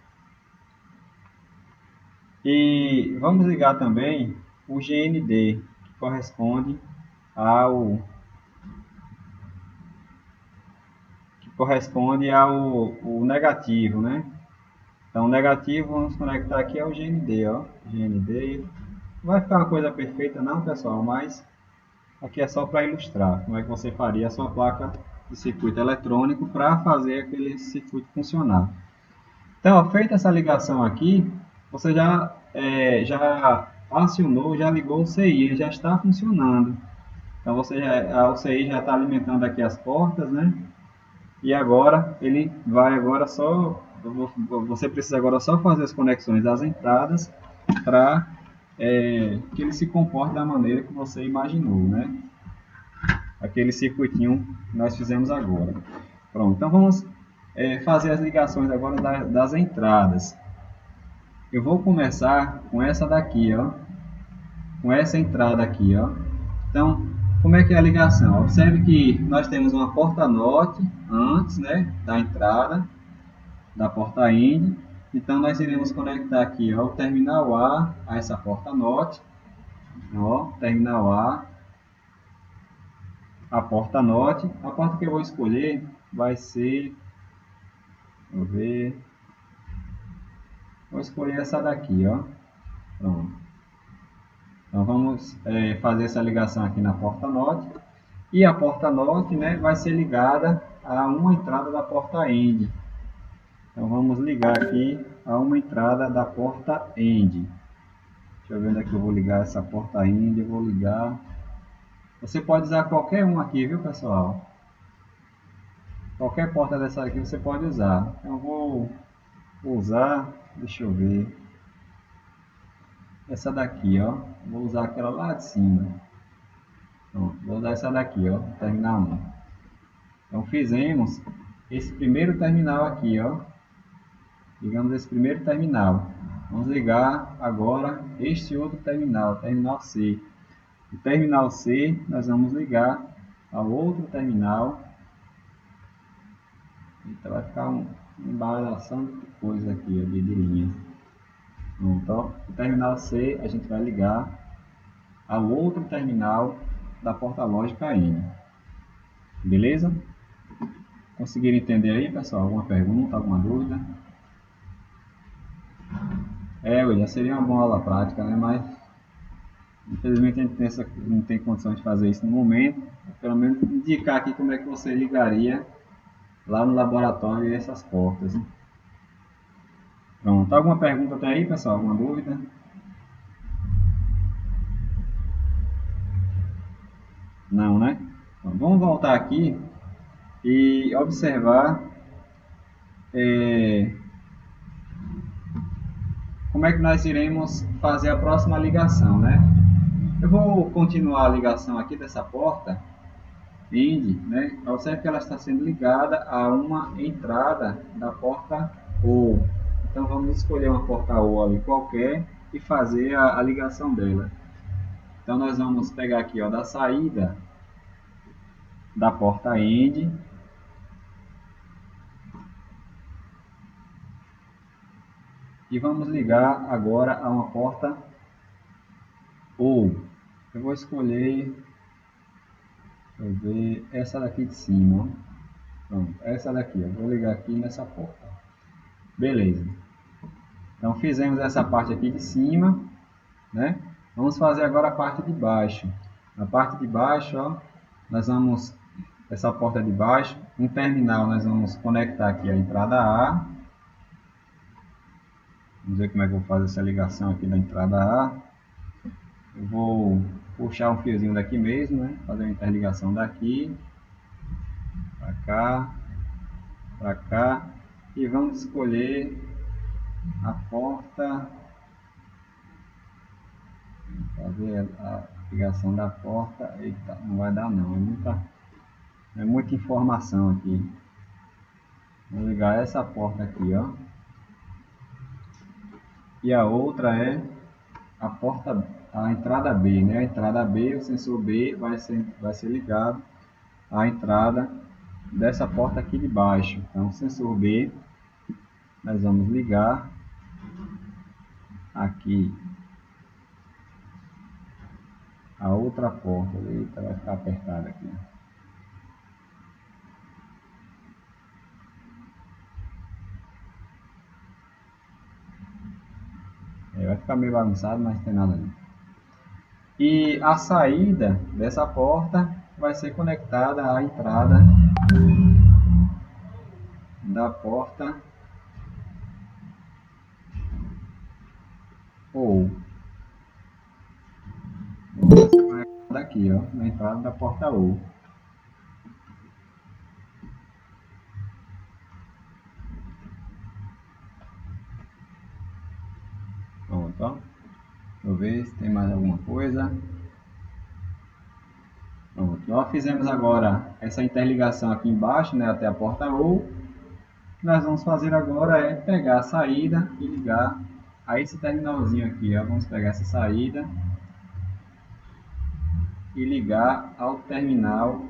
E vamos ligar também o GND, que corresponde ao negativo, né? Então, o negativo, vamos conectar aqui ao GND, ó. GND. Não vai ficar uma coisa perfeita não, pessoal, mas aqui é só para ilustrar como é que você faria a sua placa de circuito eletrônico para fazer aquele circuito funcionar. Então, ó, feita essa ligação aqui, você já acionou, já ligou o CI, ele já está funcionando. Então, o CI já está alimentando aqui as portas, né? E agora ele vai agora só, você precisa agora só fazer as conexões das entradas para que ele se comporte da maneira que você imaginou, né? Aquele circuitinho que nós fizemos agora. Pronto, então vamos fazer as ligações agora das entradas. Eu vou começar com essa daqui, ó, com essa entrada aqui, ó. Então, como é que é a ligação? Observe que nós temos uma porta norte antes, né, da entrada da porta end. Então nós iremos conectar aqui, ó, o terminal A essa porta norte, ó, terminal a porta norte. A porta que eu vou escolher vai ser, vou escolher essa daqui, ó. Pronto. Então vamos fazer essa ligação aqui na porta norte. E a porta norte, né, vai ser ligada a uma entrada da porta end. Então vamos ligar aqui a uma entrada da porta end. Deixa eu ver onde é que eu vou ligar essa porta end. Eu vou ligar. Você pode usar qualquer um aqui, viu, pessoal? Qualquer porta dessa aqui você pode usar. Então eu vou usar, deixa eu ver, essa daqui, ó. Vou usar aquela lá de cima. Pronto, vou usar essa daqui, ó, terminal 1. Então fizemos esse primeiro terminal aqui, ó. Ligamos esse primeiro terminal. Vamos ligar agora este outro terminal, terminal C. O terminal C nós vamos ligar ao outro terminal. Então vai ficar uma embaraçação de coisa aqui, ó, de linha. Então, o terminal C a gente vai ligar ao outro terminal da porta lógica N. Beleza? Conseguiram entender aí, pessoal? Alguma pergunta, alguma dúvida? Já seria uma boa aula prática, né? Mas infelizmente a gente não tem condição de fazer isso no momento. Pelo menos indicar aqui como é que você ligaria lá no laboratório essas portas. Hein? Pronto. Alguma pergunta até aí, pessoal? Alguma dúvida? Não, né? Então, vamos voltar aqui e observar como é que nós iremos fazer a próxima ligação, né? Eu vou continuar a ligação aqui dessa porta END, né? Observe que ela está sendo ligada a uma entrada da porta O. Então vamos escolher uma porta O ali qualquer e fazer a ligação dela. Então nós vamos pegar aqui, ó, da saída da porta END e vamos ligar agora a uma porta O. Eu vou escolher, deixa eu ver, essa daqui de cima, ó. Pronto, essa daqui, eu vou ligar aqui nessa porta. Beleza. Então fizemos essa parte aqui de cima, né? Vamos fazer agora a parte de baixo. Na parte de baixo, ó, nós vamos, essa porta de baixo, um terminal, nós vamos conectar aqui a entrada A. Vamos ver como é que eu vou fazer essa ligação aqui da entrada A. Eu vou puxar um fiozinho daqui mesmo, né? Fazer uma interligação daqui para cá, e vamos escolher a porta, fazer a ligação da porta. Eita, não vai dar não, é muita informação aqui. Vou ligar essa porta aqui, ó, e a outra é a porta, a entrada B, né? A entrada B, o sensor B vai ser ligado à entrada dessa porta aqui de baixo. Então, o sensor B nós vamos ligar aqui a outra porta. Eita, vai ficar apertada aqui. Vai ficar meio bagunçado, mas não tem nada ali. E a saída dessa porta vai ser conectada à entrada da porta ou daqui, ó, na entrada da porta ou. Pronto, ó. Deixa eu ver se tem mais alguma coisa. Pronto, nós fizemos agora essa interligação aqui embaixo, né, até a porta ou. O que nós vamos fazer agora é pegar a saída e ligar a esse terminalzinho aqui, ó. Vamos pegar essa saída e ligar ao terminal.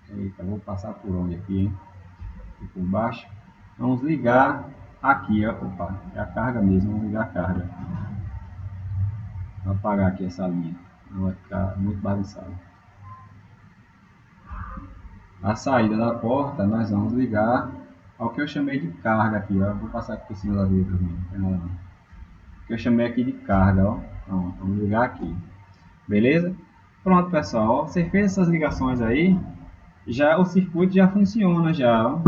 Eita, vou passar por onde aqui, hein? Aqui por baixo. Vamos ligar aqui, ó. Opa, é a carga mesmo, vamos ligar a carga. Vou apagar aqui essa linha, não vai ficar muito bagunçado. A saída da porta nós vamos ligar ao que eu chamei de carga aqui, ó. Vou passar aqui por cima das letras, não tem nada não. O que eu chamei aqui de carga, ó. Pronto, vamos ligar aqui. Beleza? Pronto, pessoal, ó, você fez essas ligações aí, já o circuito já funciona já, ó.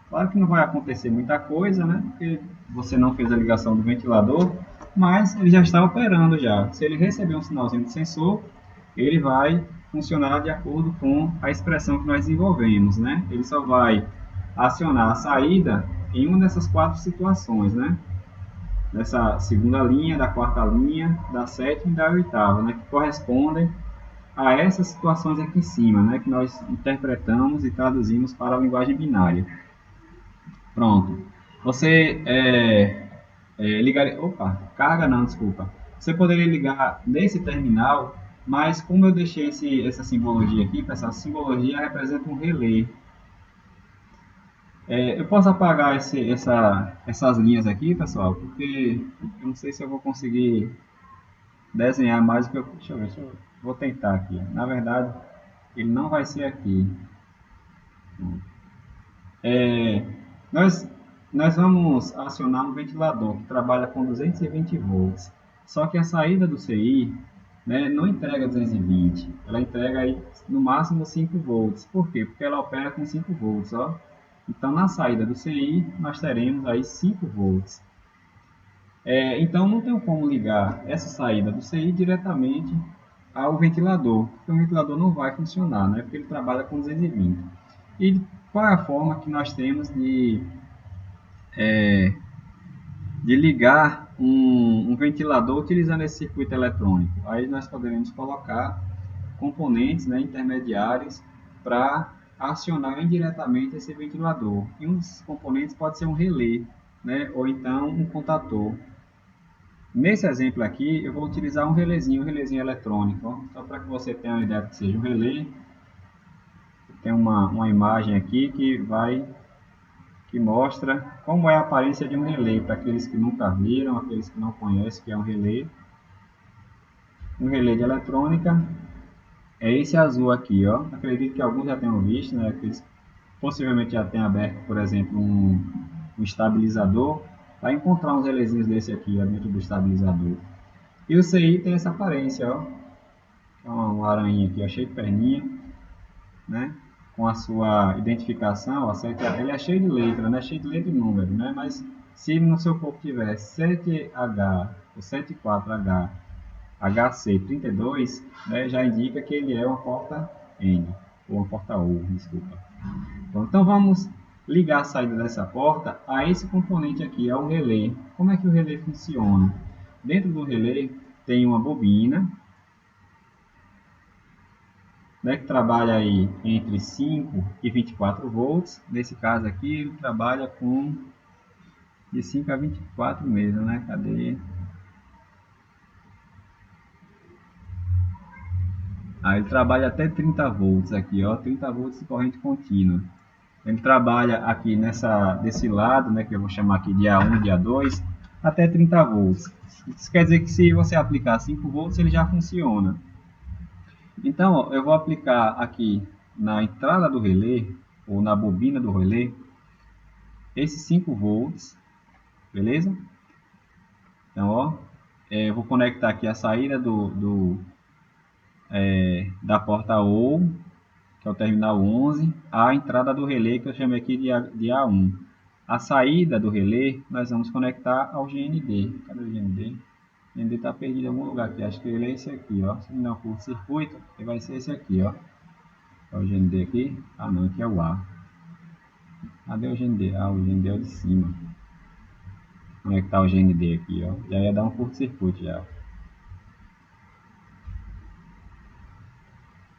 Claro que não vai acontecer muita coisa, né? Porque você não fez a ligação do ventilador, mas ele já está operando já. Se ele receber um sinalzinho de sensor, ele vai funcionar de acordo com a expressão que nós desenvolvemos, né? Ele só vai acionar a saída em uma dessas 4 situações, né? Nessa segunda linha, da quarta linha, da sétima e da oitava, né? Que correspondem a essas situações aqui em cima, né? Que nós interpretamos e traduzimos para a linguagem binária. Pronto. Você ligaria... Opa, carga não, desculpa. Você poderia ligar nesse terminal, mas como eu deixei essa simbologia aqui, essa simbologia representa um relé. Eu posso apagar essas linhas aqui, pessoal, porque eu não sei se eu vou conseguir desenhar mais do que eu. Deixa eu ver, vou tentar aqui. Na verdade, ele não vai ser aqui. É, nós, nós vamos acionar um ventilador que trabalha com 220 volts. Só que a saída do CI, né, não entrega 220, ela entrega aí no máximo 5 volts. Por quê? Porque ela opera com 5 volts, ó. Então, na saída do CI, nós teremos aí 5 volts. Então, não tem como ligar essa saída do CI diretamente ao ventilador, porque o ventilador não vai funcionar, né? Porque ele trabalha com 220. E qual é a forma que nós temos de ligar um ventilador utilizando esse circuito eletrônico? Aí nós poderemos colocar componentes, né, intermediários para acionar indiretamente esse ventilador. E um dos componentes pode ser um relé, né, ou então um contator. Nesse exemplo aqui, eu vou utilizar um relézinho eletrônico, ó, só para que você tenha uma ideia do que seja um relé. Tem uma imagem aqui que mostra como é a aparência de um relé, para aqueles que nunca viram, aqueles que não conhecem o que é um relé. Um relé de eletrônica é esse azul aqui, ó. Acredito que alguns já tenham visto, né? Aqueles possivelmente já tenham aberto, por exemplo, um estabilizador. Vai encontrar uns relézinhos desse aqui, ó, dentro do estabilizador. E o CI tem essa aparência, ó. Uma aranha aqui, ó, cheio de perninha, né? Com a sua identificação, ó, ele é cheio de letra, né? Cheio de letra e número, né? Mas se no seu corpo tiver 7H ou 74H HC32, né, já indica que ele é uma porta N, ou uma porta U, desculpa. Então vamos ligar a saída dessa porta a esse componente aqui, é o relé. Como é que o relé funciona? Dentro do relé tem uma bobina, né, que trabalha aí entre 5 e 24 volts. Nesse caso aqui ele trabalha com de 5 a 24 mesmo, né? Cadê? Aí ele trabalha até 30 volts aqui, ó, 30 volts de corrente contínua. Ele trabalha aqui desse lado, né, que eu vou chamar aqui de A1, de A2, até 30 volts. Isso quer dizer que se você aplicar 5 volts, ele já funciona. Então, ó, eu vou aplicar aqui na entrada do relé, ou na bobina do relé, esses 5 volts, beleza? Então, ó, eu vou conectar aqui a saída da porta OU, que é o terminal 11, a entrada do relé, que eu chamei aqui de A1. A saída do relé, nós vamos conectar ao GND. Cadê o GND? O GND está perdido em algum lugar aqui. Acho que ele é esse aqui, ó. Se não for curto-circuito, ele vai ser esse aqui, ó. É o GND aqui. Ah, não, aqui é o A. Cadê o GND? Ah, o GND é o de cima. Conectar o GND aqui, ó. Já ia dar um curto-circuito já.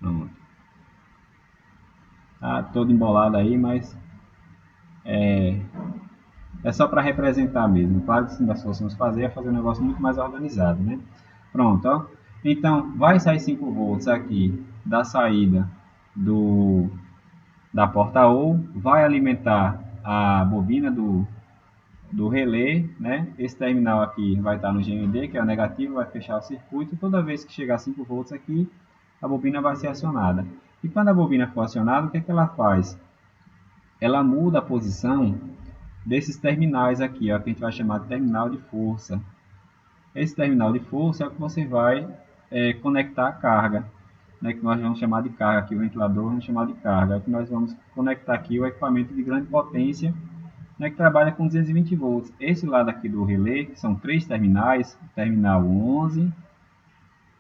Pronto. Tá todo embolado aí, mas é só para representar mesmo. Claro que se nós fôssemos fazer, é fazer um negócio muito mais organizado, né? Pronto, ó. Então, vai sair 5 volts aqui da saída do, da porta OU, vai alimentar a bobina do relé, né? Esse terminal aqui vai estar no GND, que é o negativo, vai fechar o circuito. Toda vez que chegar 5 volts aqui, a bobina vai ser acionada. E quando a bobina for acionada, o que é que ela faz? Ela muda a posição desses terminais aqui, ó, que a gente vai chamar de terminal de força. Esse terminal de força é o que você vai conectar a carga, né, que nós vamos chamar de carga aqui, o ventilador vamos chamar de carga. É o que nós vamos conectar aqui o equipamento de grande potência, né, que trabalha com 220 volts. Esse lado aqui do relé, que são 3 terminais, o terminal 11, o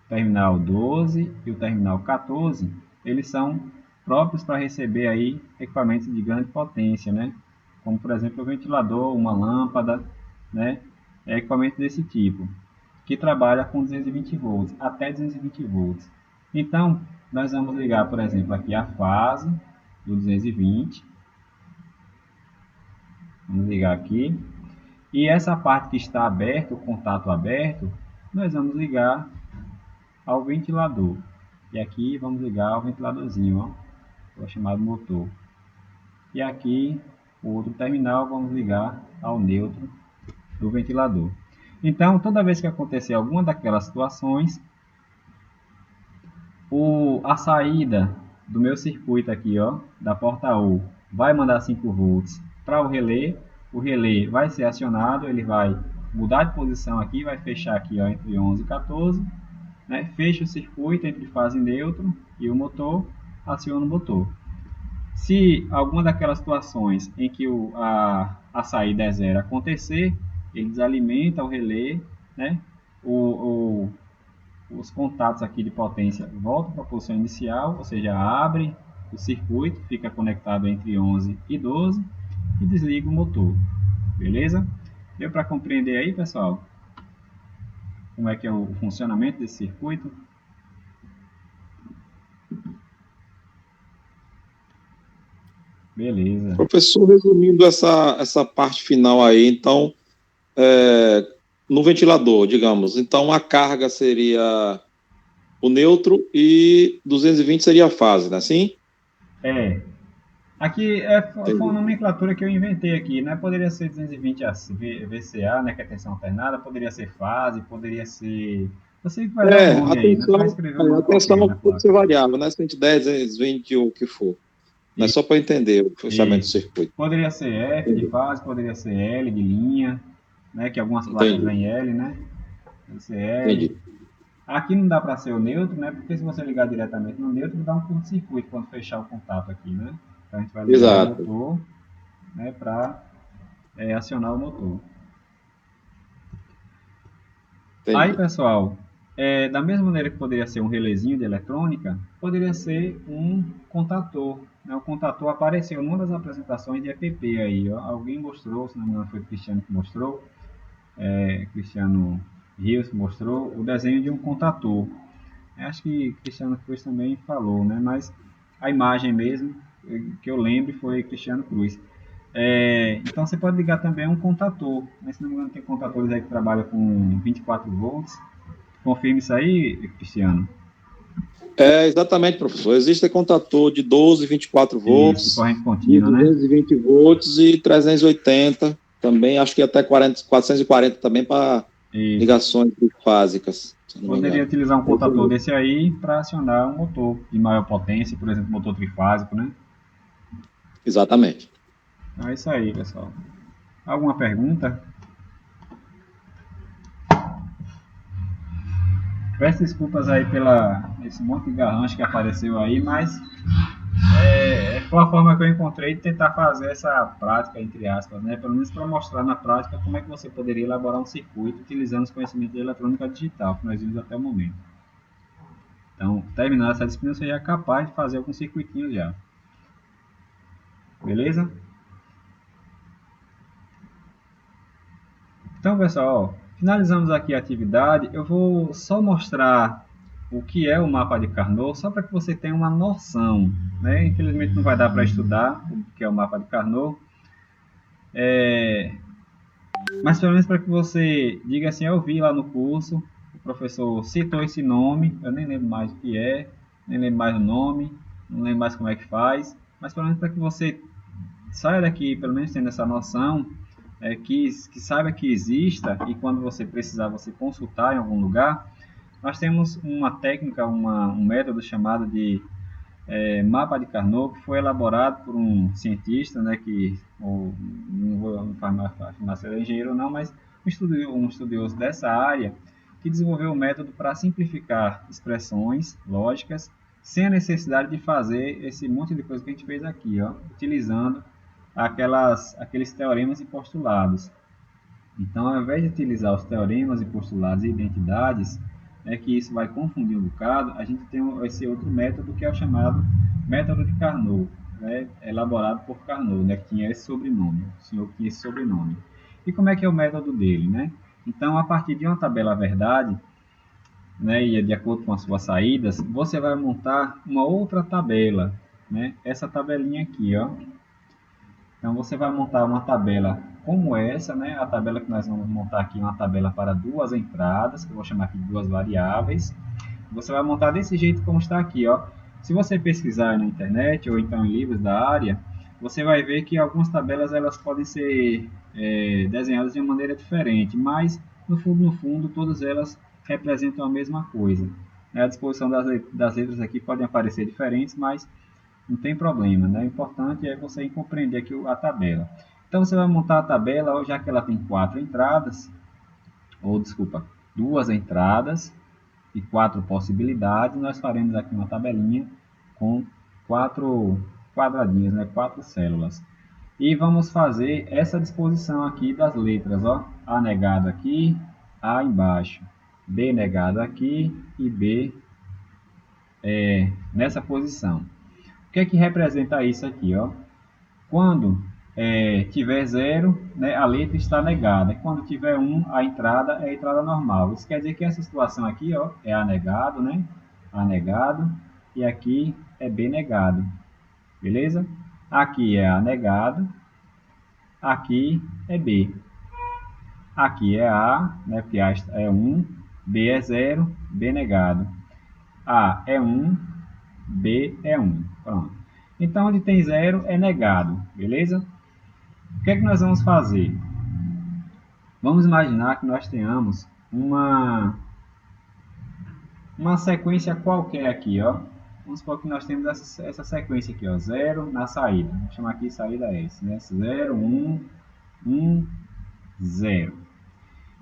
terminal 12 e o terminal 14, eles são próprios para receber aí equipamentos de grande potência, né? Como por exemplo o ventilador, uma lâmpada, né? Equipamento desse tipo, que trabalha com 220 volts, até 220 volts. Então, nós vamos ligar, por exemplo, aqui a fase do 220. Vamos ligar aqui. E essa parte que está aberta, o contato aberto, nós vamos ligar ao ventilador. E aqui vamos ligar ao ventiladorzinho, ó, que é chamado motor. E aqui o outro terminal vamos ligar ao neutro do ventilador. Então, toda vez que acontecer alguma daquelas situações, a saída do meu circuito aqui, ó, da porta U, vai mandar 5 volts para o relé vai ser acionado, ele vai mudar de posição aqui, vai fechar aqui, ó, entre 11 e 14, né? Fecha o circuito entre fase neutro e o motor, aciona o motor. Se alguma daquelas situações em que a saída é zero acontecer, ele desalimenta o relé, né? Os contatos aqui de potência voltam para a posição inicial, ou seja, abre o circuito, fica conectado entre 11 e 12 e desliga o motor. Beleza? Deu para compreender aí, pessoal? Como é que é o funcionamento desse circuito? Beleza. Professor, resumindo essa parte final aí, então, no ventilador, digamos, então a carga seria o neutro e 220 seria a fase, né? Assim? Aqui foi uma nomenclatura que eu inventei aqui, né? Poderia ser 220 VCA, né? Que é tensão alternada, poderia ser fase, poderia ser... Você que vai dar o nome aí, né? Você vai escrever o nome a tensão qualquer, pode ser variável, né? 110, 220 ou o que for. Mas só para entender o funcionamento do circuito. Poderia ser F de fase, poderia ser L de linha, né? Que algumas placas vêm L, né? Pode ser L. Entendi. Aqui não dá para ser o neutro, né? Porque se você ligar diretamente no neutro, dá um curto-circuito quando fechar o contato aqui, né? Então a gente vai ligar o motor, né? Para acionar o motor. Entendi. Aí, pessoal, da mesma maneira que poderia ser um relézinho de eletrônica, poderia ser um contator. Né? O contator apareceu numa das apresentações de EPP aí. Ó. Alguém mostrou, se não me engano foi o Cristiano que mostrou, Cristiano Rios mostrou o desenho de um contator. Acho que Cristiano Cruz também falou, né? Mas a imagem mesmo que eu lembro foi Cristiano Cruz. Então você pode ligar também um contator, né? Se não me engano tem contatores aí que trabalham com 24 volts. Confirme isso aí, Cristiano. Exatamente, professor. Existe contator de 12, 24 volts, isso, corrente contínua, 220 volts e 380 também, acho que até 440 também para ligações bifásicas. Poderia utilizar um contator desse aí para acionar um motor de maior potência, por exemplo, motor trifásico, né? Exatamente. É isso aí, pessoal. Alguma pergunta? Peço desculpas aí esse monte de garrancho que apareceu aí, mas foi a forma que eu encontrei de tentar fazer essa prática, entre aspas, né? Pelo menos para mostrar na prática como é que você poderia elaborar um circuito utilizando os conhecimentos de eletrônica digital que nós vimos até o momento. Então, terminando essa disciplina, você já é capaz de fazer alguns circuitinhos já. Beleza? Então, pessoal, finalizamos aqui a atividade. Eu vou só mostrar o que é o mapa de Carnot, só para que você tenha uma noção, né? Infelizmente não vai dar para estudar o que é o mapa de Carnot, mas pelo menos para que você diga assim, eu vi lá no curso, o professor citou esse nome, eu nem lembro mais o que é, nem lembro mais o nome, não lembro mais como é que faz, mas pelo menos para que você saia daqui, pelo menos tendo essa noção, que saiba que exista e quando você precisar você consultar em algum lugar. Nós temos uma técnica, um método chamado de mapa de Carnot, que foi elaborado por um cientista, né, não vou afirmar se ele é engenheiro ou não, mas um estudioso dessa área, que desenvolveu um método para simplificar expressões lógicas, sem a necessidade de fazer esse monte de coisa que a gente fez aqui, ó, utilizando aqueles teoremas e postulados. Então, ao invés de utilizar os teoremas e postulados e identidades, que isso vai confundir um bocado, a gente tem esse outro método que é o chamado método de Carnot, né, elaborado por Carnot, né, que tinha esse sobrenome, o senhor que tinha esse sobrenome. E como é que é o método dele, né? Então, a partir de uma tabela verdade, né, e de acordo com as suas saídas, você vai montar uma outra tabela, né? Essa tabelinha aqui, ó. Então, você vai montar uma tabela como essa, né? A tabela que nós vamos montar aqui é uma tabela para duas entradas, que eu vou chamar aqui de duas variáveis. Você vai montar desse jeito como está aqui, ó. Se você pesquisar na internet ou então em livros da área, você vai ver que algumas tabelas elas podem ser desenhadas de uma maneira diferente, mas no fundo, todas elas representam a mesma coisa. A disposição das letras aqui podem aparecer diferentes, mas não tem problema, né? O importante é você compreender aqui a tabela. Então, você vai montar a tabela, já que ela tem 4 entradas, ou desculpa, 2 entradas e 4 possibilidades, nós faremos aqui uma tabelinha com 4 quadradinhos, né? 4 células. E vamos fazer essa disposição aqui das letras, ó. A negado aqui, A embaixo, B negado aqui e B nessa posição. O que é que representa isso aqui, ó? Quando tiver 0, né, a letra está negada. Quando tiver 1, a entrada é a entrada normal. Isso quer dizer que essa situação aqui, ó, é A negado, né? A negado. E aqui é B negado. Beleza? Aqui é A negado. Aqui é B. Aqui é A, né, porque A é 1. B é 0. B negado. A é 1. B é 1. Pronto. Então, onde tem 0 é negado, beleza? O que é que nós vamos fazer? Vamos imaginar que nós tenhamos uma sequência qualquer aqui, ó. Vamos supor que nós temos essa sequência aqui, ó, 0 na saída. Vou chamar aqui saída S, né? 0, 1, 1, 0.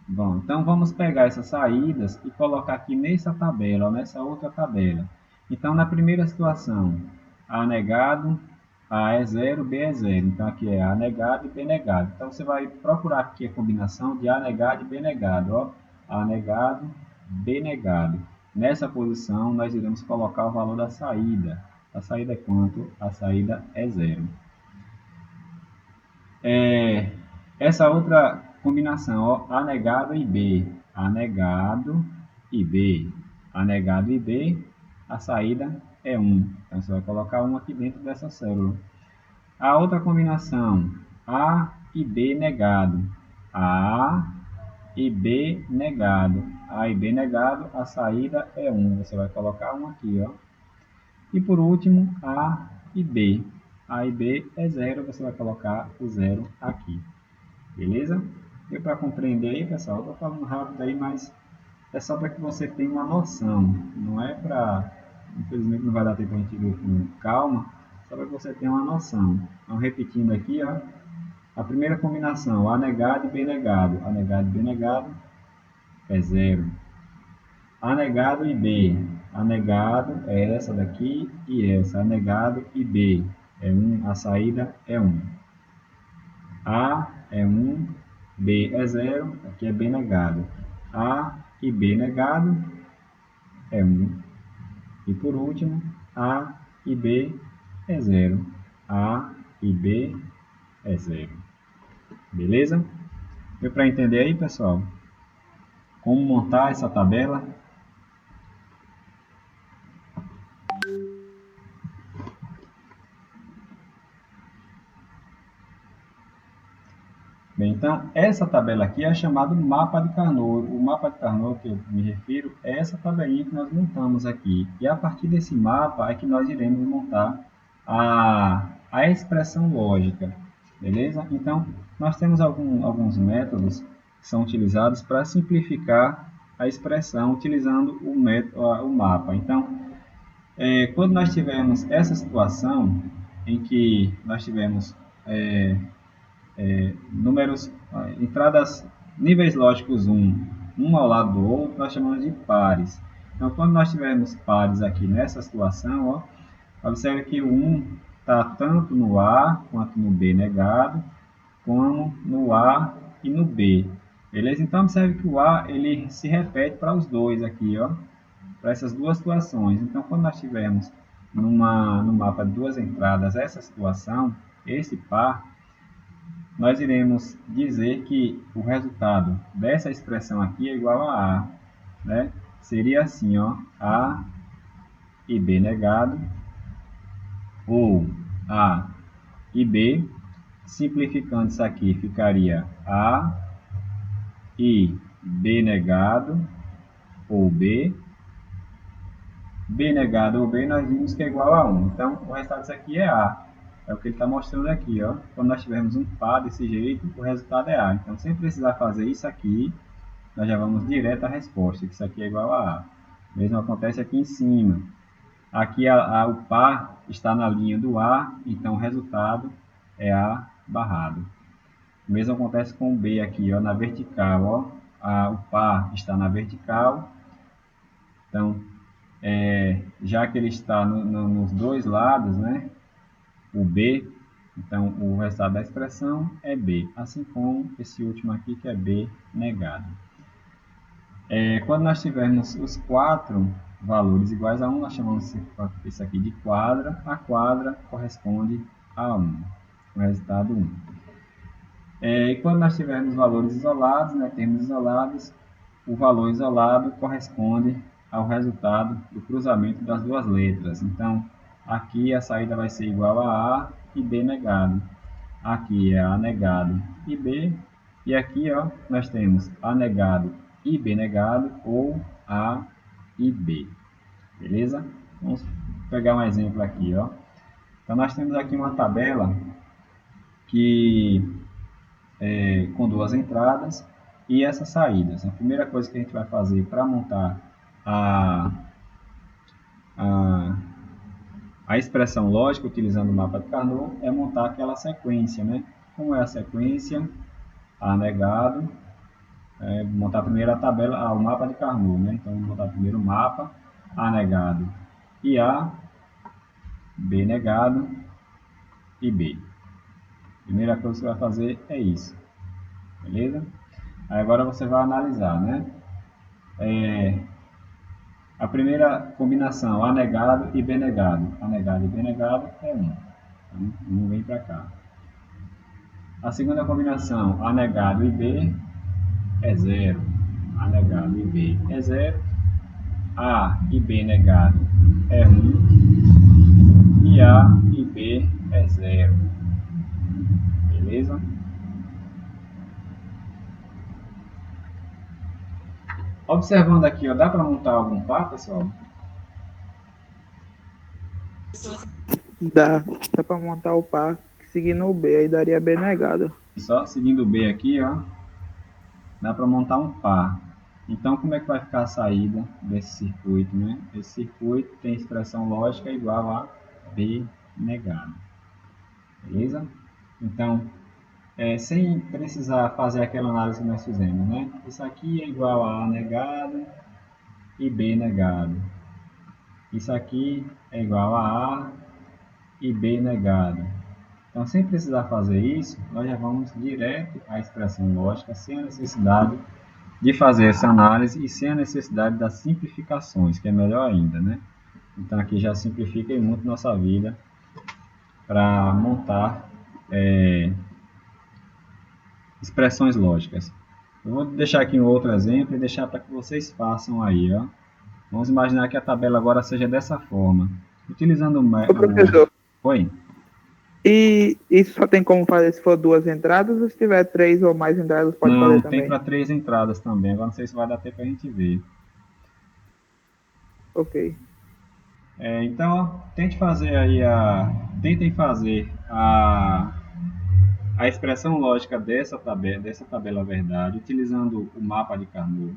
Bom, então vamos pegar essas saídas e colocar aqui nessa tabela, ó, nessa outra tabela. Então, na primeira situação, A negado, A é 0, B é 0. Então, aqui é A negado e B negado. Então, você vai procurar aqui a combinação de A negado e B negado. Ó. A negado, B negado. Nessa posição, nós iremos colocar o valor da saída. A saída é quanto? A saída é 0. Essa outra combinação, ó, A negado e B. A negado e B. A negado e B, a saída é 1. Então, você vai colocar 1 aqui dentro dessa célula. A outra combinação, A e B negado. A e B negado. A e B negado, a saída é 1. Você vai colocar 1 aqui, ó. E por último, A e B. A e B é 0, você vai colocar o 0 aqui. Beleza? Deu para compreender aí, pessoal? Eu estou falando rápido aí, mas é só para que você tenha uma noção. Não é para... Infelizmente não vai dar tempo para a gente ver com calma. Só para que você tenha uma noção. Então, repetindo aqui, ó. A primeira combinação, A negado e B negado. A negado e B negado é 0. A negado e B. A negado é essa daqui e essa. A negado e B é 1. A saída é 1. A é 1. B é 0. Aqui é B negado. A e B negado é 1. E por último, A e B é 0. A e B é 0. Beleza? Deu para entender aí, pessoal? Como montar essa tabela? Bem, então, essa tabela aqui é chamada mapa de Carnot. O mapa de Carnot que eu me refiro é essa tabelinha que nós montamos aqui. E a partir desse mapa é que nós iremos montar a expressão lógica. Beleza? Então, nós temos alguns métodos que são utilizados para simplificar a expressão utilizando o mapa. Então, quando nós tivermos essa situação em que nós tivermos entradas, níveis lógicos um ao lado do outro, nós chamamos de pares. Então, quando nós tivermos pares aqui nessa situação, ó, observe que o 1 está tanto no A quanto no B negado, como no A e no B. Beleza? Então, observe que o A ele se repete para os dois aqui, ó, para essas duas situações. Então, quando nós tivermos no mapa de duas entradas essa situação, esse par, nós iremos dizer que o resultado dessa expressão aqui é igual a A, né? Seria assim, ó, A e B negado, ou A e B, simplificando isso aqui, ficaria A e B negado, ou B. B negado ou B, nós vimos que é igual a 1. Então, o resultado disso aqui é A. É o que ele está mostrando aqui, ó. Quando nós tivermos um par desse jeito, o resultado é A. Então, sem precisar fazer isso aqui, nós já vamos direto à resposta, que isso aqui é igual a A. O mesmo acontece aqui em cima. Aqui o par está na linha do A, então o resultado é A barrado. O mesmo acontece com o B aqui, ó, na vertical. Ó. O par está na vertical, então, já que ele está nos dois lados, né, o B, então o resultado da expressão é B, assim como esse último aqui que é B negado. Quando nós tivermos os quatro valores iguais a 1, nós chamamos isso aqui de quadra. A quadra corresponde a 1, o resultado 1. E quando nós tivermos valores isolados, né, termos isolados, o valor isolado corresponde ao resultado do cruzamento das duas letras. Então, aqui a saída vai ser igual a A e B negado. Aqui é A negado e B. E aqui, ó, nós temos A negado e B negado, ou A e B. Beleza? Vamos pegar um exemplo aqui, ó. Então, nós temos aqui uma tabela que com duas entradas e essas saídas. A primeira coisa que a gente vai fazer para montar a expressão lógica utilizando o mapa de Carnot é montar aquela sequência, né? Como é a sequência? A negado, montar primeiro a tabela, o mapa de Carnot, né? Então, vamos montar primeiro o mapa, A negado e A, B negado e B. Primeira coisa que você vai fazer é isso, beleza? Aí agora você vai analisar, né? A primeira combinação, A negado e B negado. A negado e B negado é 1. Então, 1 vem para cá. A segunda combinação, A negado e B, é 0. A negado e B é 0. A e B negado é 1. E A e B é 0. Beleza? Observando aqui, ó, dá para montar algum par, pessoal? Dá para montar o par seguindo o B, aí daria B negado. Só seguindo o B aqui, ó, dá para montar um par. Então, como é que vai ficar a saída desse circuito, né? Esse circuito tem expressão lógica igual a B negado. Beleza? Então, sem precisar fazer aquela análise que nós fizemos, né? Isso aqui é igual a A negado e B negado. Isso aqui é igual a A e B negado. Então, sem precisar fazer isso, nós já vamos direto à expressão lógica, sem a necessidade de fazer essa análise e sem a necessidade das simplificações, que é melhor ainda, né? Então, aqui já simplifica muito nossa vida para montar expressões lógicas. Eu vou deixar aqui um outro exemplo e deixar para que vocês façam aí, ó. Vamos imaginar que a tabela agora seja dessa forma. Utilizando o... Professor. Oi? E isso só tem como fazer se for duas entradas, ou se tiver 3 ou mais entradas pode fazer também? Não, tem para 3 entradas também. Agora não sei se vai dar tempo para a gente ver. Ok. Então, tentem fazer a expressão lógica dessa tabela verdade, utilizando o mapa de Carnot.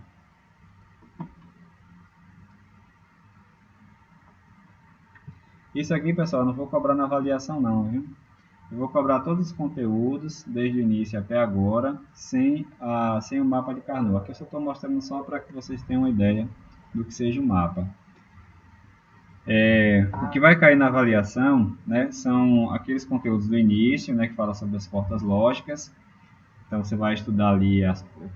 Isso aqui, pessoal, eu não vou cobrar na avaliação não, viu? Eu vou cobrar todos os conteúdos, desde o início até agora, sem o mapa de Carnot. Aqui eu só estou mostrando só para que vocês tenham uma ideia do que seja o mapa. O que vai cair na avaliação, né, são aqueles conteúdos do início, né, que fala sobre as portas lógicas. Então, você vai estudar ali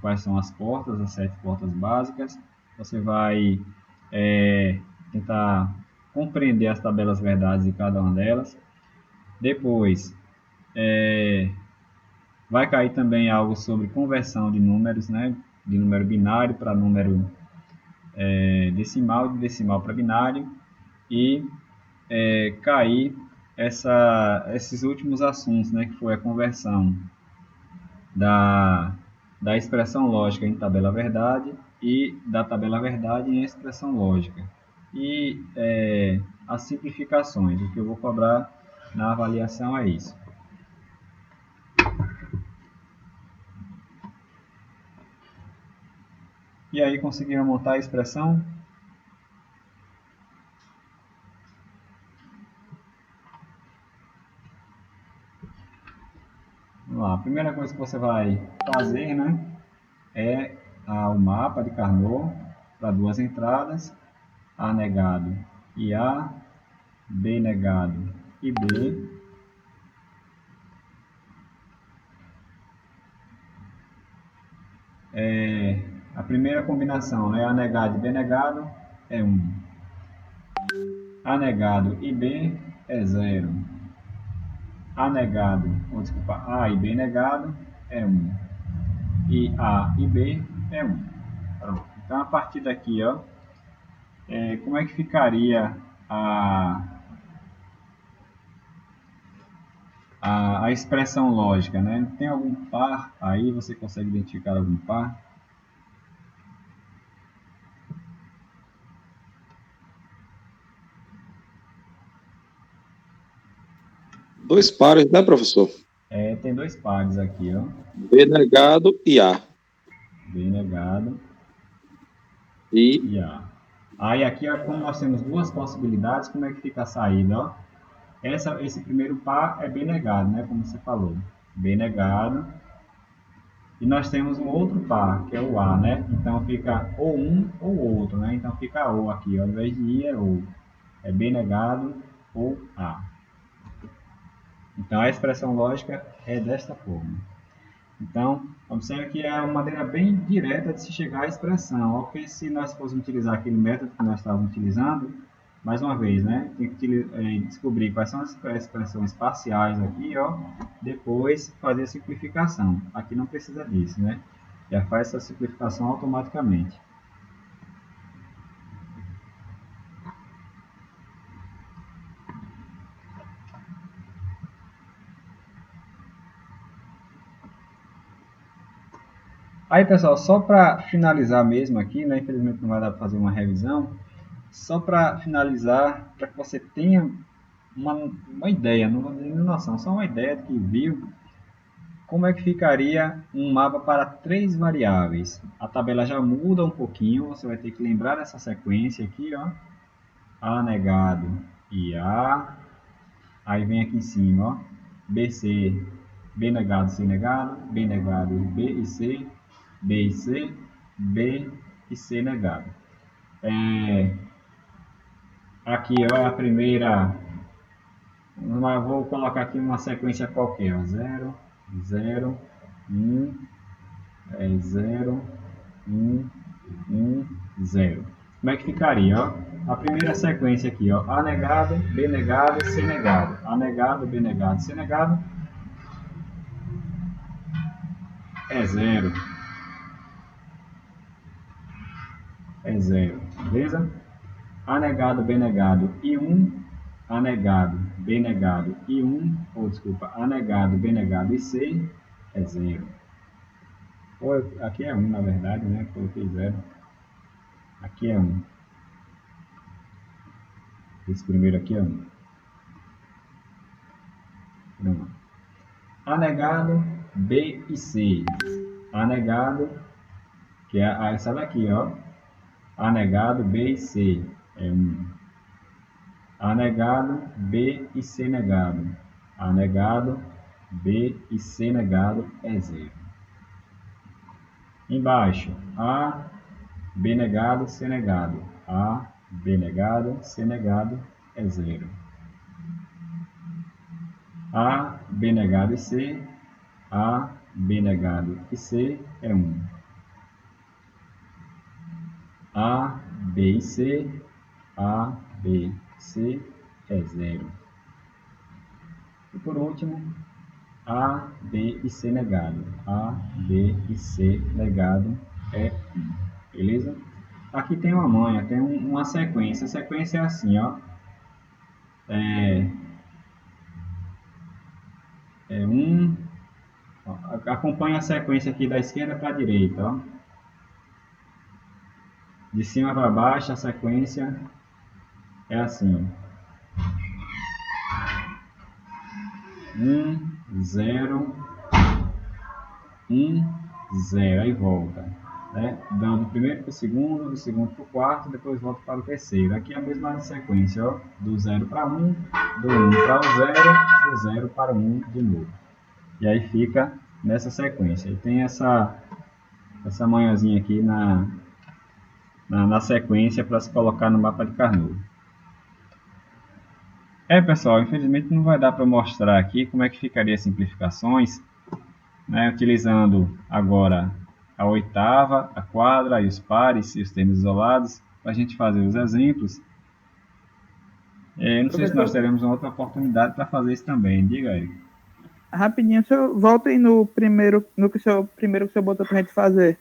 quais são as portas, as 7 portas básicas. Você vai tentar compreender as tabelas verdades de cada uma delas. Depois, vai cair também algo sobre conversão de números, né, de número binário para número decimal, de decimal para binário. E cair esses últimos assuntos, né, que foi a conversão da expressão lógica em tabela verdade e da tabela verdade em expressão lógica. E as simplificações, o que eu vou cobrar na avaliação é isso. E aí, conseguiram montar a expressão? Vamos lá. A primeira coisa que você vai fazer, né, é o mapa de Carnot para duas entradas, A negado e A, B negado e B. A primeira combinação, né, A negado e B negado é 1. A negado e B é 0. A negado, ou desculpa, A e B negado é 1. E A e B é 1. Pronto. Então, a partir daqui, ó, como é que ficaria a expressão lógica, né? Tem algum par aí? Você consegue identificar algum par? Dois pares, né, professor? Tem dois pares aqui, ó. B negado e A. B negado E e A. Aí aqui, ó, como nós temos duas possibilidades, como é que fica a saída, ó? Esse primeiro par é B negado, né? Como você falou. B negado. E nós temos um outro par, que é o A, né? Então fica ou um ou outro, né? Então fica O aqui, ó. Ao invés de I é O. É B negado ou A. Então a expressão lógica é desta forma. Então, observe que é uma maneira bem direta de se chegar à expressão. Porque se nós fôssemos utilizar aquele método que nós estávamos utilizando, mais uma vez, né? Tem que descobrir quais são as expressões parciais aqui, ó. Depois fazer a simplificação. Aqui não precisa disso, né? Já faz essa simplificação automaticamente. Aí, pessoal, só para finalizar mesmo aqui, né? Infelizmente não vai dar para fazer uma revisão. Só para finalizar, para que você tenha uma ideia, não vou dizer noção, só uma ideia de que viu como é que ficaria um mapa para três variáveis. A tabela já muda um pouquinho, você vai ter que lembrar dessa sequência aqui, ó. A negado e A. Aí vem aqui em cima, ó. BC, B negado, C negado, B negado, B e C, B e C, B e C negado. Aqui ó, é a primeira. Vou colocar aqui uma sequência qualquer. 0, 0, 1, 0, 1, 1, 0. Como é que ficaria? Ó? A primeira sequência aqui, ó, A negado, B negado, C negado. A negado, B negado, C negado é 0. É 0, beleza? A negado, B negado e 1. A negado, B negado e 1. Ou desculpa, A negado, B negado e C é 0. Aqui é 1 na verdade, né? Coloquei 0. Aqui é 1. Esse primeiro aqui é 1. Não. A negado, B e C. A negado, que é essa daqui, ó. A negado, B e C é 1. A negado, B e C negado. A negado, B e C negado é 0. Embaixo, A, B negado, C negado. A, B negado, C negado é 0. A, B negado e C. A, B negado e C é 1. A, B e C. A, B, C é 0. E por último, A, B e C negado. A, B e C negado é 1. Beleza? Aqui tem uma manha, tem uma sequência. A sequência é assim, ó. Acompanha a sequência aqui da esquerda para a direita, ó. De cima para baixo, a sequência é assim. 1, 0, 1, 0. Aí volta, né? Dando primeiro para o segundo, do segundo para o quarto, depois volta para o terceiro. Aqui é a mesma sequência, ó, do 0 para 1, do 1 para o 0, do 0 para o 1 de novo. E aí fica nessa sequência. E tem essa manhãzinha aqui na sequência para se colocar no mapa de Carnot. Pessoal, infelizmente não vai dar para mostrar aqui como é que ficaria as simplificações, né, utilizando agora a oitava, a quadra e os pares e os termos isolados, para a gente fazer os exemplos. Não sei se nós teremos uma outra oportunidade para fazer isso também. Diga aí. Rapidinho, voltem no primeiro que o senhor botou para a gente fazer.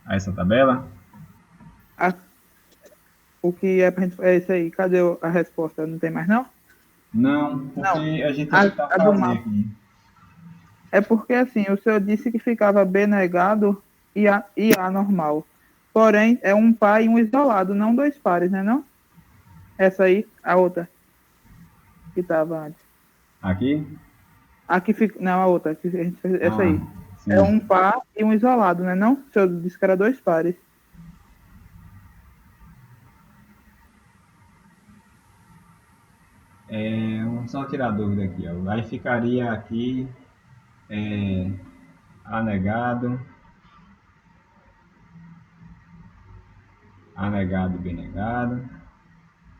Essa tabela? O que é pra gente. É isso aí. Cadê a resposta? Não tem mais, não? Não, porque não. A gente está fazendo aqui. É porque, assim, o senhor disse que ficava B negado e A normal. Porém, é um par e um isolado, não dois pares, né, não? Essa aí, a outra. Que estava antes. Aqui? Aqui fica. Não, a outra. Essa aí. Sim. É um par e um isolado, né, não? O senhor disse que era dois pares. Vamos só tirar a dúvida aqui, ó. Aí ficaria aqui A negado, B negado,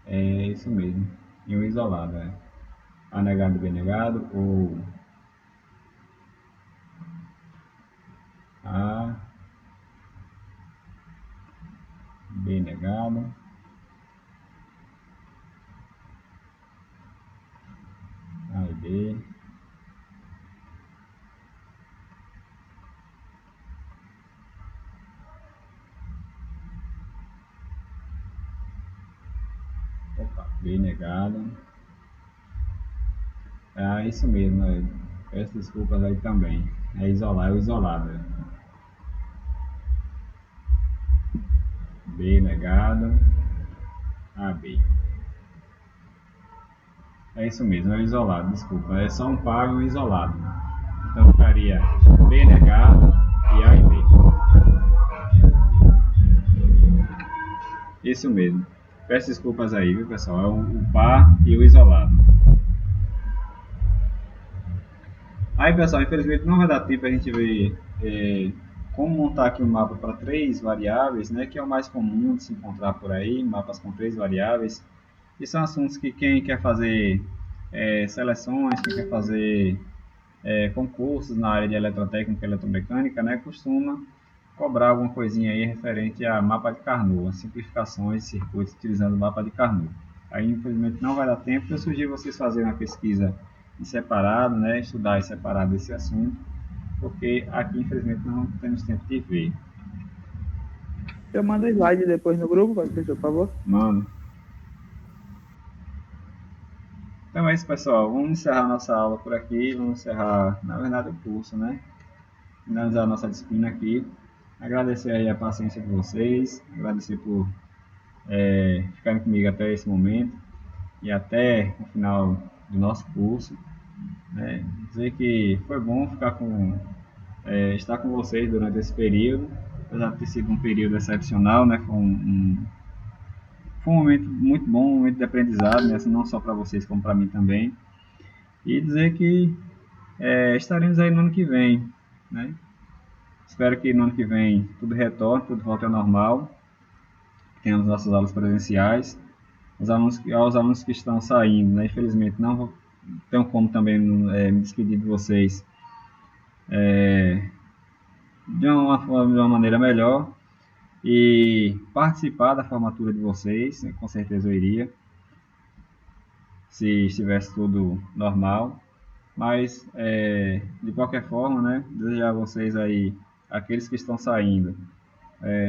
é isso mesmo, e um isolado, A negado, B negado, ou A, B negado, A e B, B negado, isso mesmo, peço desculpas aí também, é o isolado, B negado, AB. É isso mesmo, é o isolado, desculpa, é só um par e um isolado. Então ficaria B negado e A e B. Isso mesmo. Peço desculpas aí, viu, pessoal? É o par e o isolado. Aí, pessoal, infelizmente não vai dar tempo a gente ver como montar aqui um mapa para 3 variáveis, né, que é o mais comum de se encontrar por aí, mapas com 3 variáveis. E são assuntos que quem quer fazer seleções, quem quer fazer concursos na área de eletrotécnica e eletromecânica, né, costuma cobrar alguma coisinha aí referente a mapa de Carnot, simplificações de circuitos utilizando o mapa de Carnot. Aí, infelizmente, não vai dar tempo. Eu sugiro vocês fazerem uma pesquisa em separado, né, estudar em separado esse assunto, porque aqui, infelizmente, não temos tempo de ver. Eu mando slide depois no grupo, por favor. Mano. Então é isso, pessoal. Vamos encerrar nossa aula por aqui. Vamos encerrar, na verdade, o curso, né? Finalizar a nossa disciplina aqui. Agradecer aí a paciência de vocês. Agradecer por ficarem comigo até esse momento. E até o final do nosso curso. Né? Dizer que foi bom estar com vocês durante esse período. Apesar de ter sido um período excepcional, né? Foi um momento muito bom, um momento de aprendizado, né? Não só para vocês, como para mim também. E dizer que estaremos aí no ano que vem, né? Espero que no ano que vem tudo retorne, tudo volte ao normal. Tenhamos nossas aulas presenciais. Aos alunos que estão saindo, né? Infelizmente não tenho como também me despedir de vocês de uma maneira melhor e participar da formatura de vocês, né? Com certeza eu iria, se estivesse tudo normal. Mas, de qualquer forma, né, desejar a vocês aí, aqueles que estão saindo,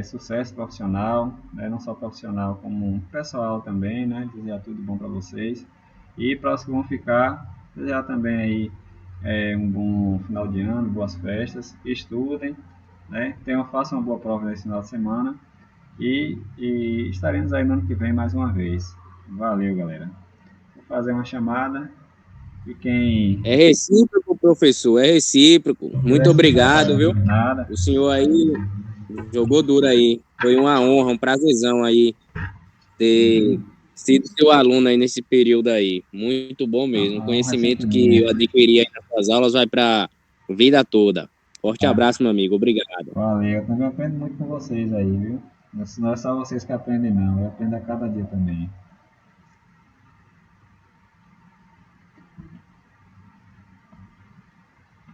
sucesso profissional, né, não só profissional, como pessoal também, né, desejar tudo bom para vocês. E para os que vão ficar, desejar também aí um bom final de ano, boas festas, estudem, né, façam uma boa prova nesse final de semana e estaremos aí no ano que vem mais uma vez. Valeu, galera! fazer uma chamada e quem É recíproco, professor, é recíproco. Muito obrigado, viu? nada. O senhor aí jogou duro aí. Foi uma honra, um prazerzão aí ter sido seu aluno aí nesse período aí. Muito bom mesmo. O A honra é conhecimento sempre que minha. eu adquiri aí nas suas aulas vai para a vida toda. Forte Tá. abraço, meu amigo. Obrigado. Valeu, eu também aprendo muito com vocês aí, viu? Não é só vocês que aprendem, não. Eu aprendo a cada dia também.